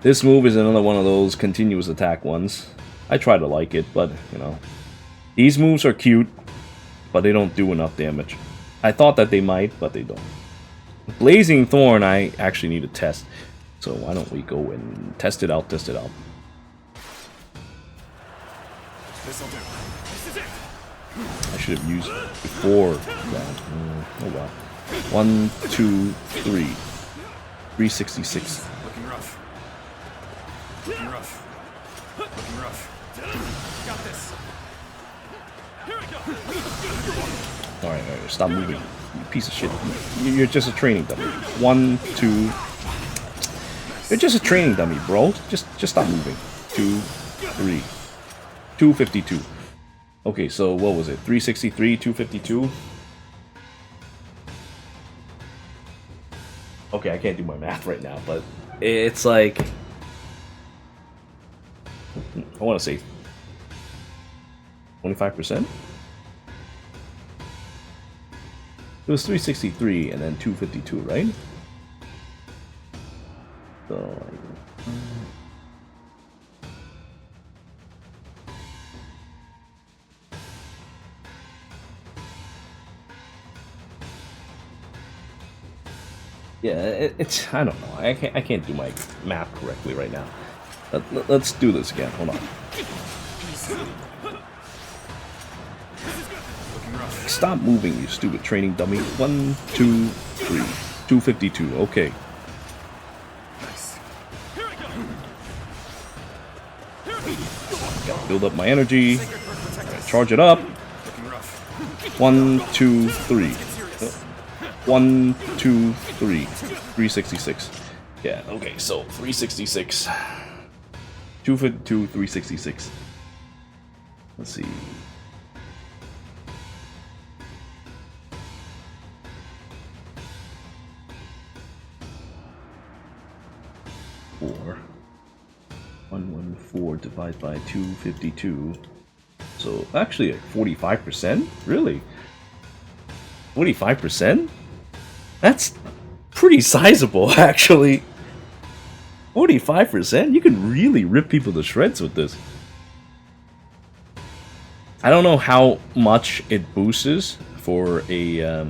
This move is another one of those continuous attack ones. I try to like it, but you know, these moves are cute, but they don't do enough damage. I thought that they might, but they don't. Blazing Thorn, I actually need to test. So why don't we go and test it out, This'll do. This is it. I should have used it before that. Oh well. 1, 2, 3. 366. Looking rough. Looking rough. Looking rough. Got this. Here we go. Alright, stop moving. You piece of shit. You're just a training dummy. 1, 2. You're just a training dummy, bro. Just stop moving. 2, 3. 252. Okay, so what was it? 363, 252? Okay, I can't do my math right now, but it's like, I want to say 25%? It was 363 and then 252, right? So, yeah, it's, I don't know. I can't do my math correctly right now. Let's do this again. Hold on. Stop moving, you stupid training dummy. 1, 2, 3. 252. Okay. Gotta build up my energy. Charge it up. 1, 2, 3. 1, 2, 3. 366. Yeah, okay, so 366. 252, 366. Let's see. Four. 114 divided by 252. So actually, like 45%? Really? 45%? That's pretty sizable, actually. 45%? You can really rip people to shreds with this. I don't know how much it boosts for a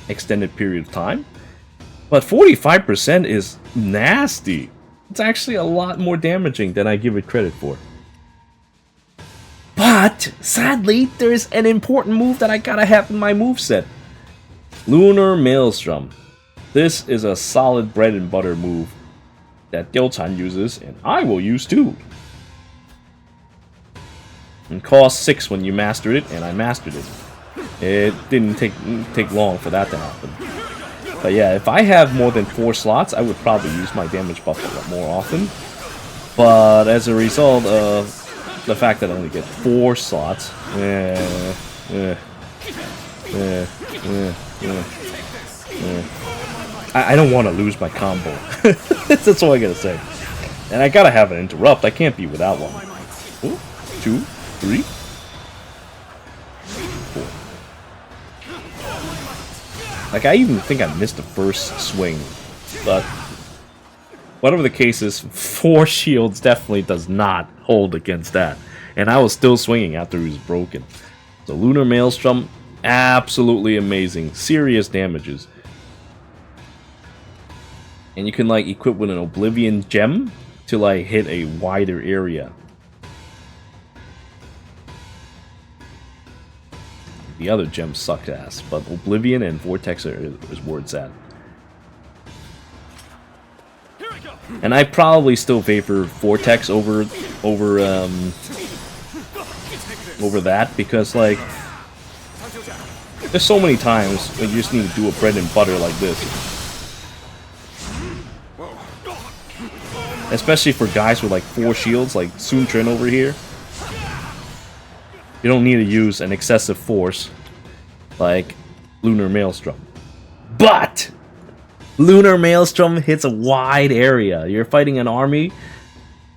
extended period of time, but 45% is nasty. It's actually a lot more damaging than I give it credit for. But, sadly, there's an important move that I gotta have in my moveset. Lunar Maelstrom. This is a solid bread and butter move that Diao-chan uses, and I will use too. And costs 6 when you master it, and I mastered it. It didn't take long for that to happen. But yeah, if I have more than 4 slots, I would probably use my damage buff a lot more often. But as a result of the fact that I only get 4 slots, I don't want to lose my combo. That's all I gotta say. And I gotta have an interrupt. I can't be without one. Ooh, 2, 3, 4. Like, I even think I missed the first swing. But whatever the case is, 4 shields definitely does not hold against that. And I was still swinging after he was broken. So Lunar Maelstrom, absolutely amazing. Serious damages. And you can like equip with an Oblivion Gem to like hit a wider area. The other gems suck ass, but Oblivion and Vortex is where it's at. And I probably still favor Vortex over that, because like there's so many times when you just need to do a bread and butter like this. Especially for guys with like 4 shields, like Sun Trin over here. You don't need to use an excessive force like Lunar Maelstrom. But Lunar Maelstrom hits a wide area. You're fighting an army,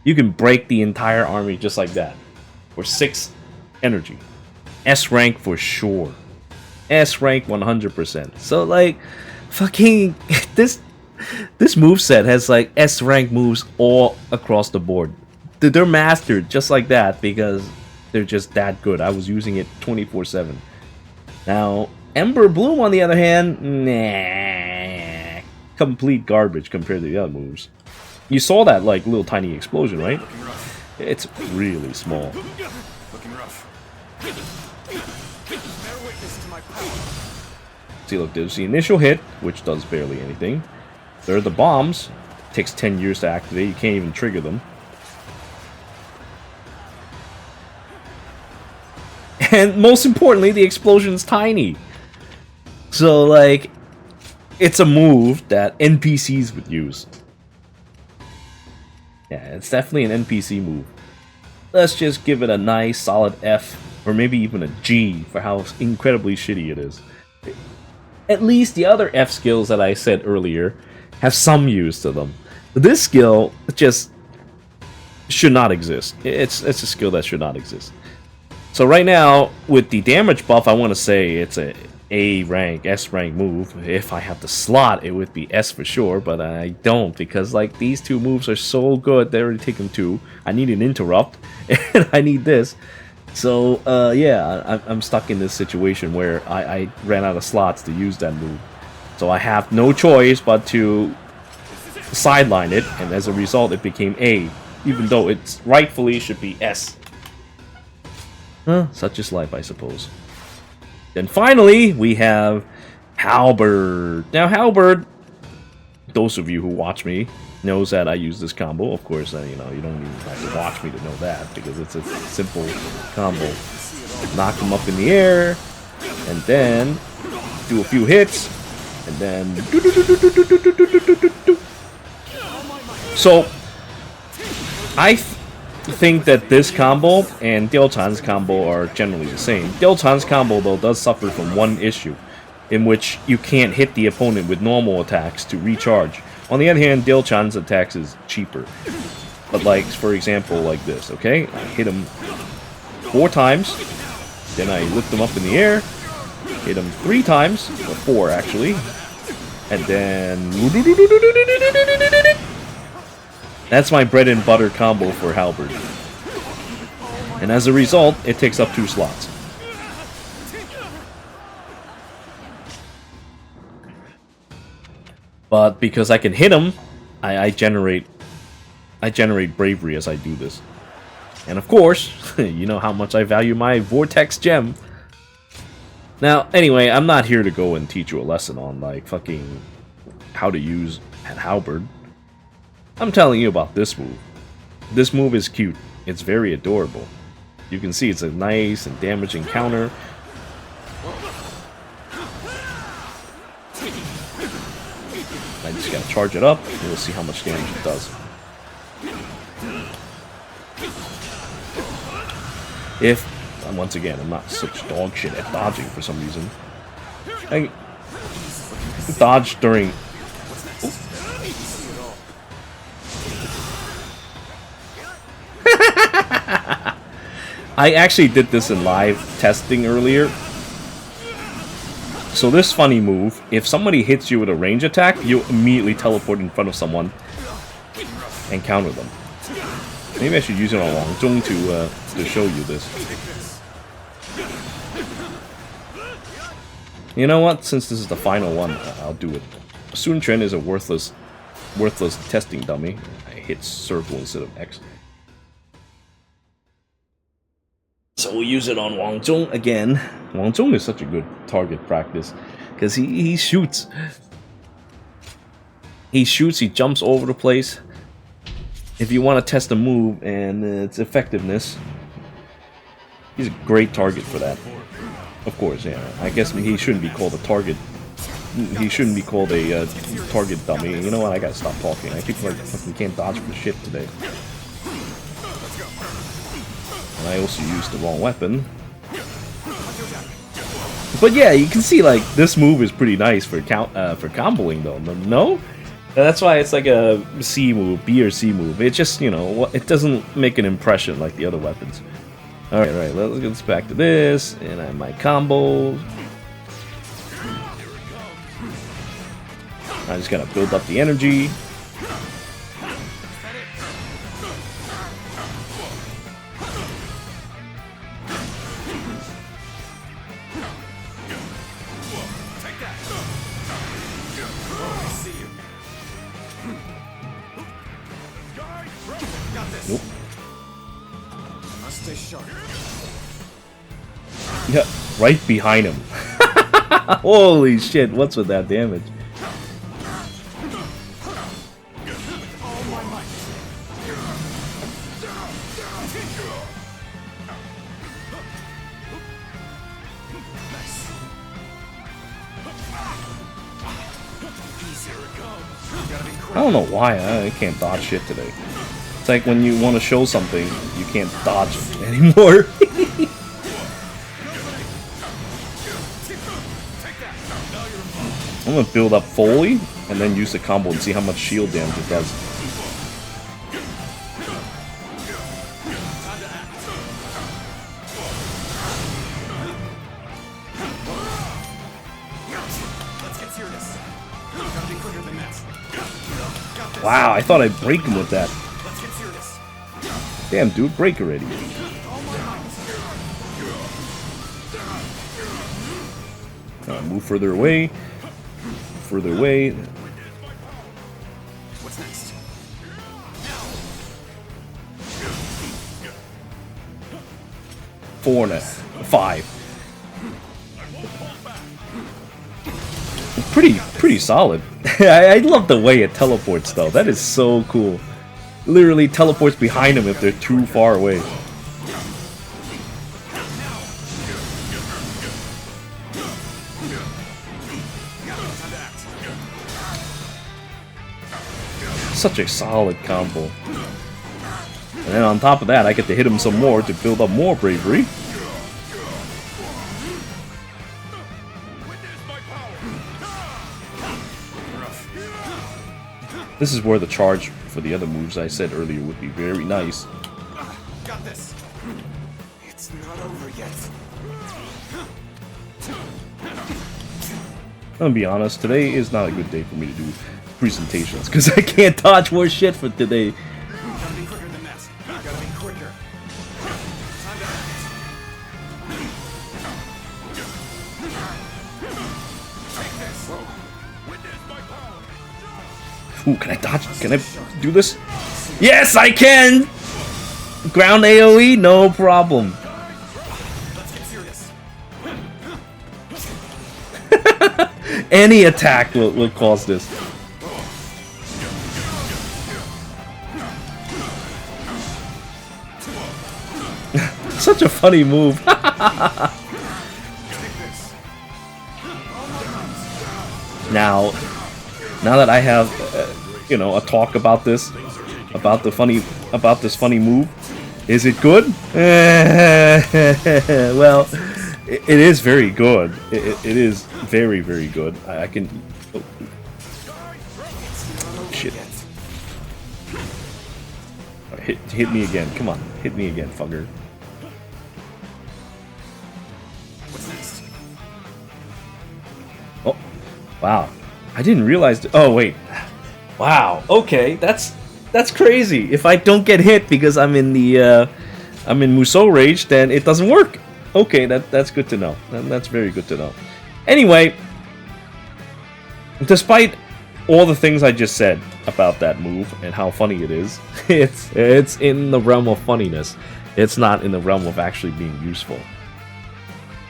you can break the entire army just like that. For 6 energy. S rank for sure. S rank 100%. So like, fucking this moveset has like S rank moves all across the board. They're mastered just like that because they're just that good. I was using it 24/7. Now, Ember Bloom on the other hand, nah, complete garbage compared to the other moves. You saw that like little tiny explosion, right? It's really small. See, look, there's the initial hit, which does barely anything. There are the bombs. It takes 10 years to activate. You can't even trigger them. And most importantly, the explosion's tiny. So, like, it's a move that NPCs would use. Yeah, it's definitely an NPC move. Let's just give it a nice, solid F, or maybe even a G for how incredibly shitty it is. At least the other F skills that I said earlier have some use to them. This skill just should not exist. It's a skill that should not exist. So right now, with the damage buff, I want to say it's a rank, S rank move. If I have to slot, it would be S for sure, but I don't, because like these 2 moves are so good. They already taken 2. I need an interrupt, and I need this. So yeah, I'm stuck in this situation where I ran out of slots to use that move. So I have no choice but to sideline it, and as a result it became A, even though it rightfully should be S. Huh, such is life, I suppose. Then finally, we have Halberd. Now Halberd, those of you who watch me knows that I use this combo. Of course, you know, you don't even have to watch me to know that, because it's a simple combo. Knock them up in the air, and then do a few hits, and then so I think that this combo and Diao-Chan's combo are generally the same. Diao-Chan's combo, though, does suffer from one issue, in which you can't hit the opponent with normal attacks to recharge. On the other hand, Diao-Chan's attacks is cheaper. But like, for example, like this, okay? I hit him 4 times, then I lift him up in the air, hit him 3 times, or 4 actually, and then... That's my bread and butter combo for Halberd. And as a result, it takes up 2 slots. But because I can hit him, I generate bravery as I do this. And of course, you know how much I value my Vortex Gem. Now, anyway, I'm not here to go and teach you a lesson on like fucking how to use a Halberd. I'm telling you about this move. This move is cute. It's very adorable. You can see it's a nice and damaging counter. charge it up, and we'll see how much damage it does. If, once again, I'm not such dog shit at dodging for some reason. I dodged during... I actually did this in live testing earlier. So this funny move, if somebody hits you with a range attack, you immediately teleport in front of someone and counter them. Maybe I should use it on Wang Zhong to show you this. You know what? Since this is the final one, I'll do it. Sun Quan is a worthless testing dummy. I hit circle instead of X. So we'll use it on Wang Zhong again. Wang Zhong is such a good target practice because he shoots. He shoots, he jumps over the place. If you want to test a move and its effectiveness, he's a great target for that. Of course, yeah. I guess he shouldn't be called a target. He shouldn't be called a target dummy. You know what? I gotta stop talking. I keep like fucking can't dodge for shit today. And I also used the wrong weapon. But yeah, you can see like this move is pretty nice for comboing though. No? That's why it's like a C move, B or C move. It just, you know, it doesn't make an impression like the other weapons. Alright, let's get back to this. And I have my combo. I just gotta build up the energy. Nope. Yeah, right behind him. Holy shit, what's with that damage? I don't know why I can't dodge shit today. It's like when you want to show something, you can't dodge it anymore. I'm gonna build up fully and then use the combo and see how much shield damage it does. Wow, I thought I'd break him with that. Damn, dude, break already. Move further away. Further away. What's next? 4 and a 5. Pretty solid. I love the way it teleports though. That is so cool. Literally teleports behind them if they're too far away. Such a solid combo. And then on top of that, I get to hit him some more to build up more bravery. This is where the charge for the other moves I said earlier would be very nice. Got this. It's not over yet. I'm gonna be honest, today is not a good day for me to do presentations because I can't dodge more shit for today. Gotta be quicker than that. Gotta be quicker. Time to act. Take this. Witness my power. Ooh, can I dodge? Can I do this? Yes, I can! Ground AoE, no problem. Let's get serious. Any attack will cause this. Such a funny move. Now, Now that I have, you know, a talk about this, about this funny move, is it good? Well, it is very good. It is very, very good. I can. Oh. Shit. Hit me again. Come on, hit me again, fucker. Oh, wow. I didn't realize. Oh wait. Wow. Okay, that's crazy. If I don't get hit because I'm in the I'm in Musou Rage, then it doesn't work. Okay, that's good to know. That's very good to know. Anyway, despite all the things I just said about that move and how funny it is, it's in the realm of funniness. It's not in the realm of actually being useful.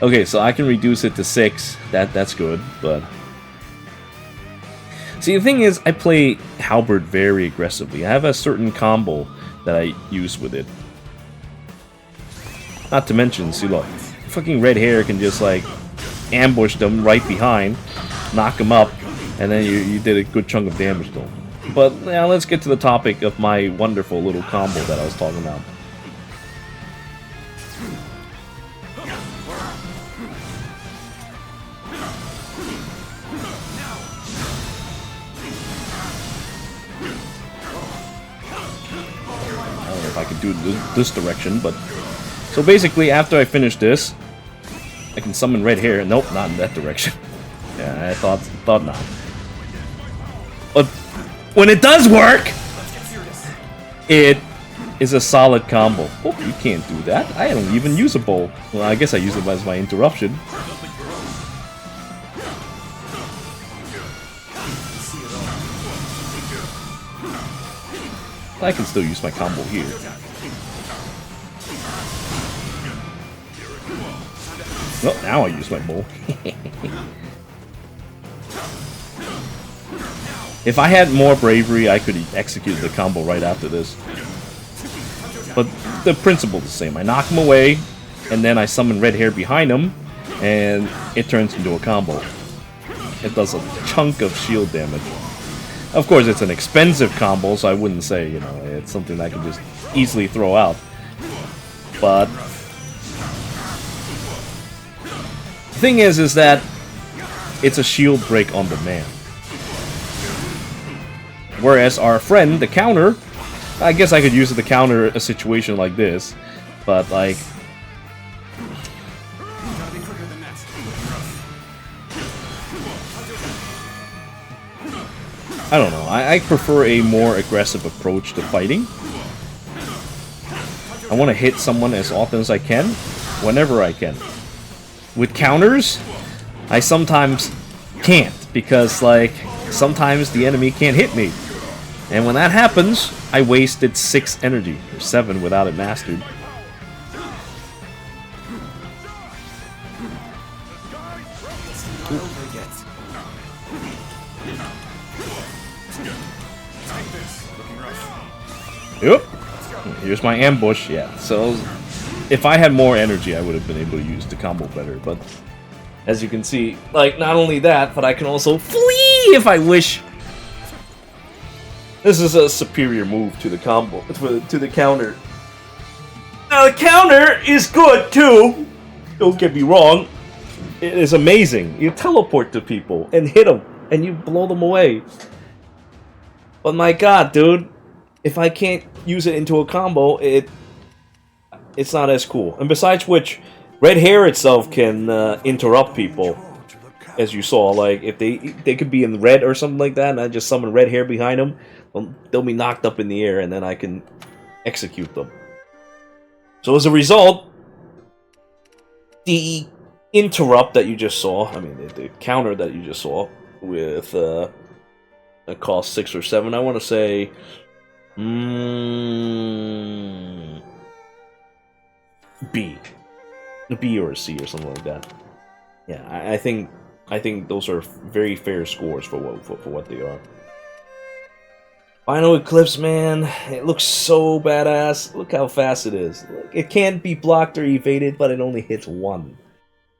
Okay, so I can reduce it to 6. That's good, but see, the thing is, I play Halberd very aggressively. I have a certain combo that I use with it. Not to mention, see, look, fucking red hair can just like ambush them right behind, knock them up, and then you did a good chunk of damage to them. But now let's get to the topic of my wonderful little combo that I was talking about. I don't know if I can do this direction, but so basically after I finish this, I can summon red hair. Nope, not in that direction. Yeah, I thought not. But when it does work, it is a solid combo. Oh, you can't do that. I don't even use a bowl. Well, I guess I use it as my interruption. I can still use my combo here. Well, now I use my bowl. If I had more bravery, I could execute the combo right after this. But the principle is the same. I knock him away, and then I summon red hair behind him, and it turns into a combo. It does a chunk of shield damage. Of course, it's an expensive combo, so I wouldn't say, you know, it's something I can just easily throw out. But the thing is that it's a shield break on demand. Whereas our friend, the counter, I guess I could use it to counter a situation like this, but like, I don't know. I prefer a more aggressive approach to fighting. I want to hit someone as often as I can, whenever I can. With counters, I sometimes can't, because like, sometimes the enemy can't hit me. And when that happens, I wasted 6 energy, or 7 without it mastered. Yep. Here's my ambush. Yeah, so if I had more energy, I would have been able to use the combo better. But as you can see, like, not only that, but I can also flee if I wish. This is a superior move to the combo, to the counter. Now the counter is good too. Don't get me wrong. It is amazing. You teleport to people and hit them, and you blow them away. But my god, dude, if I can't use it into a combo, it's not as cool. And besides which, red hair itself can interrupt people, as you saw. Like, if they could be in red or something like that, and I just summon red hair behind them, they'll be knocked up in the air, and then I can execute them. So as a result, the interrupt that you just saw, I mean, the counter that you just saw, with a cost 6 or 7, I want to say, B or a C or something like that. Yeah, I think those are very fair scores for what they are. Final Eclipse, man, it looks so badass. Look how fast it is. It can't be blocked or evaded, but it only hits 1.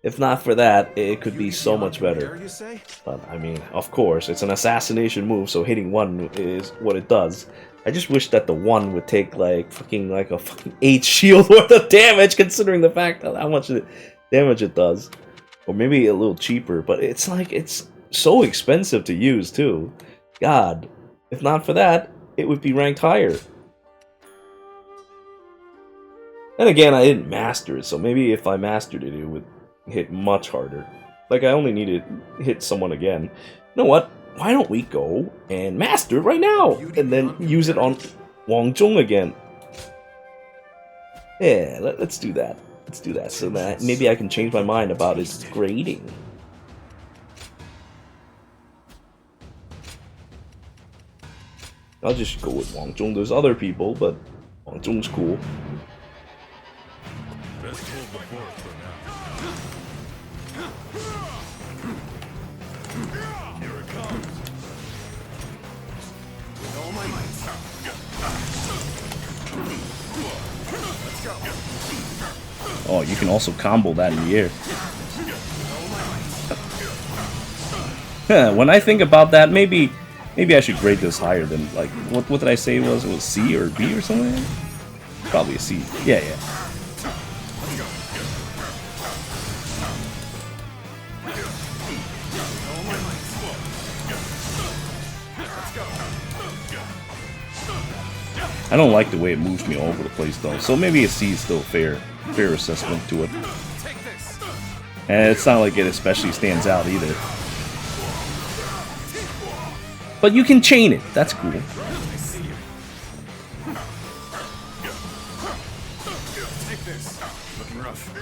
If not for that, it could be so much There, better. you say? But I mean, of course, it's an assassination move, so hitting 1 is what it does. I just wish that the 1 would take like a fucking 8 shield worth of damage, considering the fact that how much damage it does. Or maybe a little cheaper, but it's like it's so expensive to use too. God, if not for that, it would be ranked higher. And again, I didn't master it, so maybe if I mastered it, it would hit much harder. Like, I only need to hit someone again. You know what? Why don't we go and master it right now? And then use it on Huanglong again. Yeah, let's do that. Let's do that, so that maybe I can change my mind about its grading. I'll just go with Huanglong. There's other people, but Huanglong's cool. Best hold the fort for now. Here it comes. With all my might. Let's go. Oh, you can also combo that in the air. When I think about that, maybe I should grade this higher than, like, what did I say it was? It was C or B or something? Probably a C. Yeah. I don't like the way it moves me all over the place though, so maybe a C is still a fair assessment to it. And it's not like it especially stands out either. But you can chain it, that's cool. I see you. Take this. Looking rough.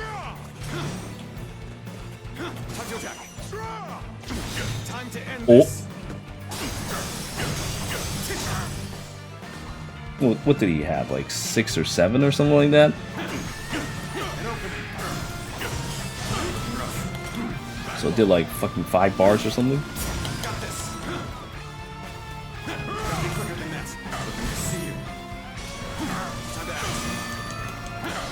Touch attack. Time to end this. What did he have? Like 6 or 7 or something like that? So it did like fucking 5 bars or something? Got this. Gotta be quicker than that. Looking to see you. Time to act. Let's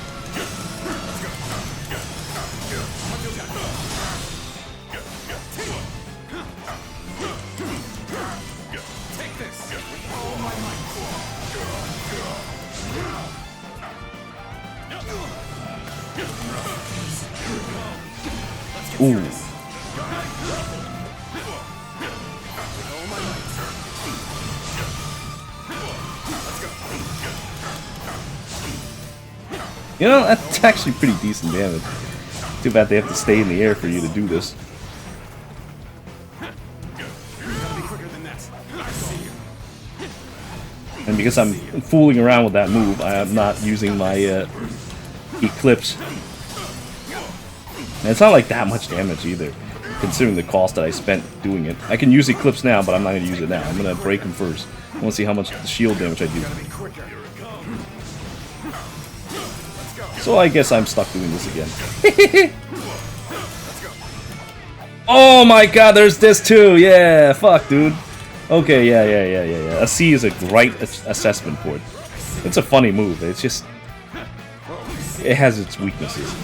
go. Touch attack. Take this. With all my might. Ooh. You know, that's actually pretty decent damage. Too bad they have to stay in the air for you to do this. And because I'm fooling around with that move, I am not using my Eclipse. And it's not like that much damage either, considering the cost that I spent doing it. I can use Eclipse now, but I'm not going to use it now. I'm going to break him first. I want to see how much shield damage I do. So I guess I'm stuck doing this again. Oh my god, there's this too! Yeah, fuck, dude. Okay, yeah. A C is a great assessment for it. It's a funny move. It's just... it has its weaknesses.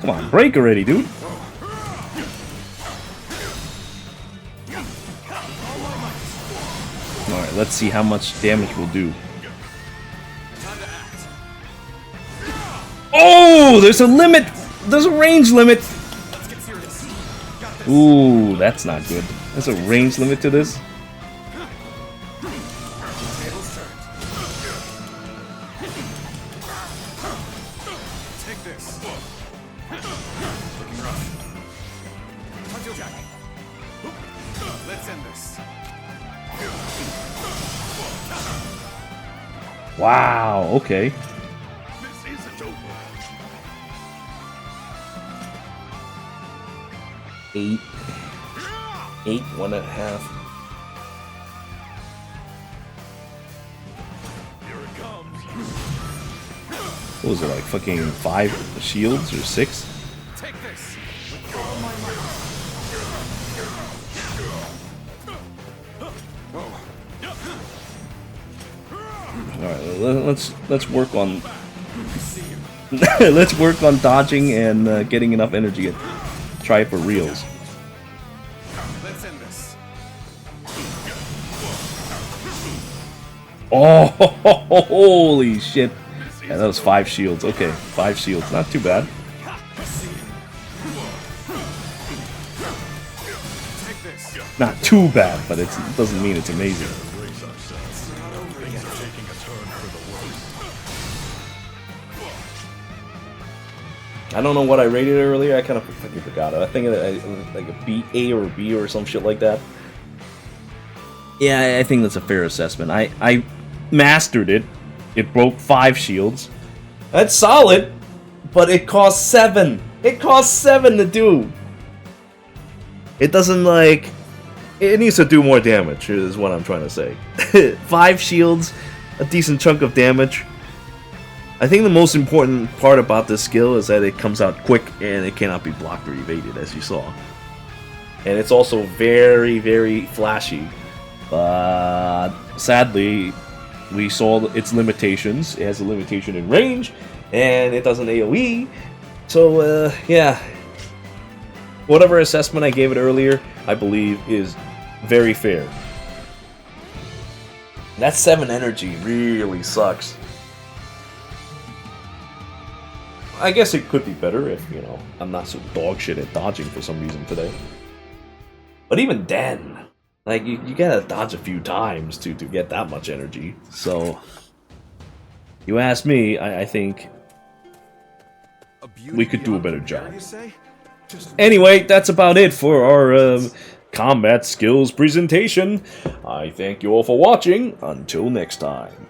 Come on, break already, dude. Alright, let's see how much damage we'll do. Oh, there's a limit! There's a range limit! Ooh, that's not good. There's a range limit to this? Wow, okay. This isn't over. 8, 1.5. Here it comes. What was it, like fucking 5 shields or 6? Take this. Alright, let's work on let's work on dodging and getting enough energy to try it for reals. Let's end this. Oh, holy shit. Yeah, that was 5 shields. Okay, 5 shields. Not too bad. Take this. Not too bad, but it doesn't mean it's amazing. I don't know what I rated it earlier. I kind of fucking forgot it. I think like a B, A or B or some shit like that. Yeah, I think that's a fair assessment. I mastered it. It broke 5 shields. That's solid, but it costs 7. It costs 7 to do. It doesn't like. It needs to do more damage. Is what I'm trying to say. 5 shields, a decent chunk of damage. I think the most important part about this skill is that it comes out quick and it cannot be blocked or evaded, as you saw. And it's also very, very flashy. But sadly, we saw its limitations. It has a limitation in range, and it doesn't AoE. So, yeah. Whatever assessment I gave it earlier, I believe, is very fair. That 7 energy really sucks. I guess it could be better if, you know, I'm not so dog shit at dodging for some reason today. But even then, like, you gotta dodge a few times to get that much energy. So, you ask me, I think we could do a better job. Anyway, that's about it for our combat skills presentation. I thank you all for watching. Until next time.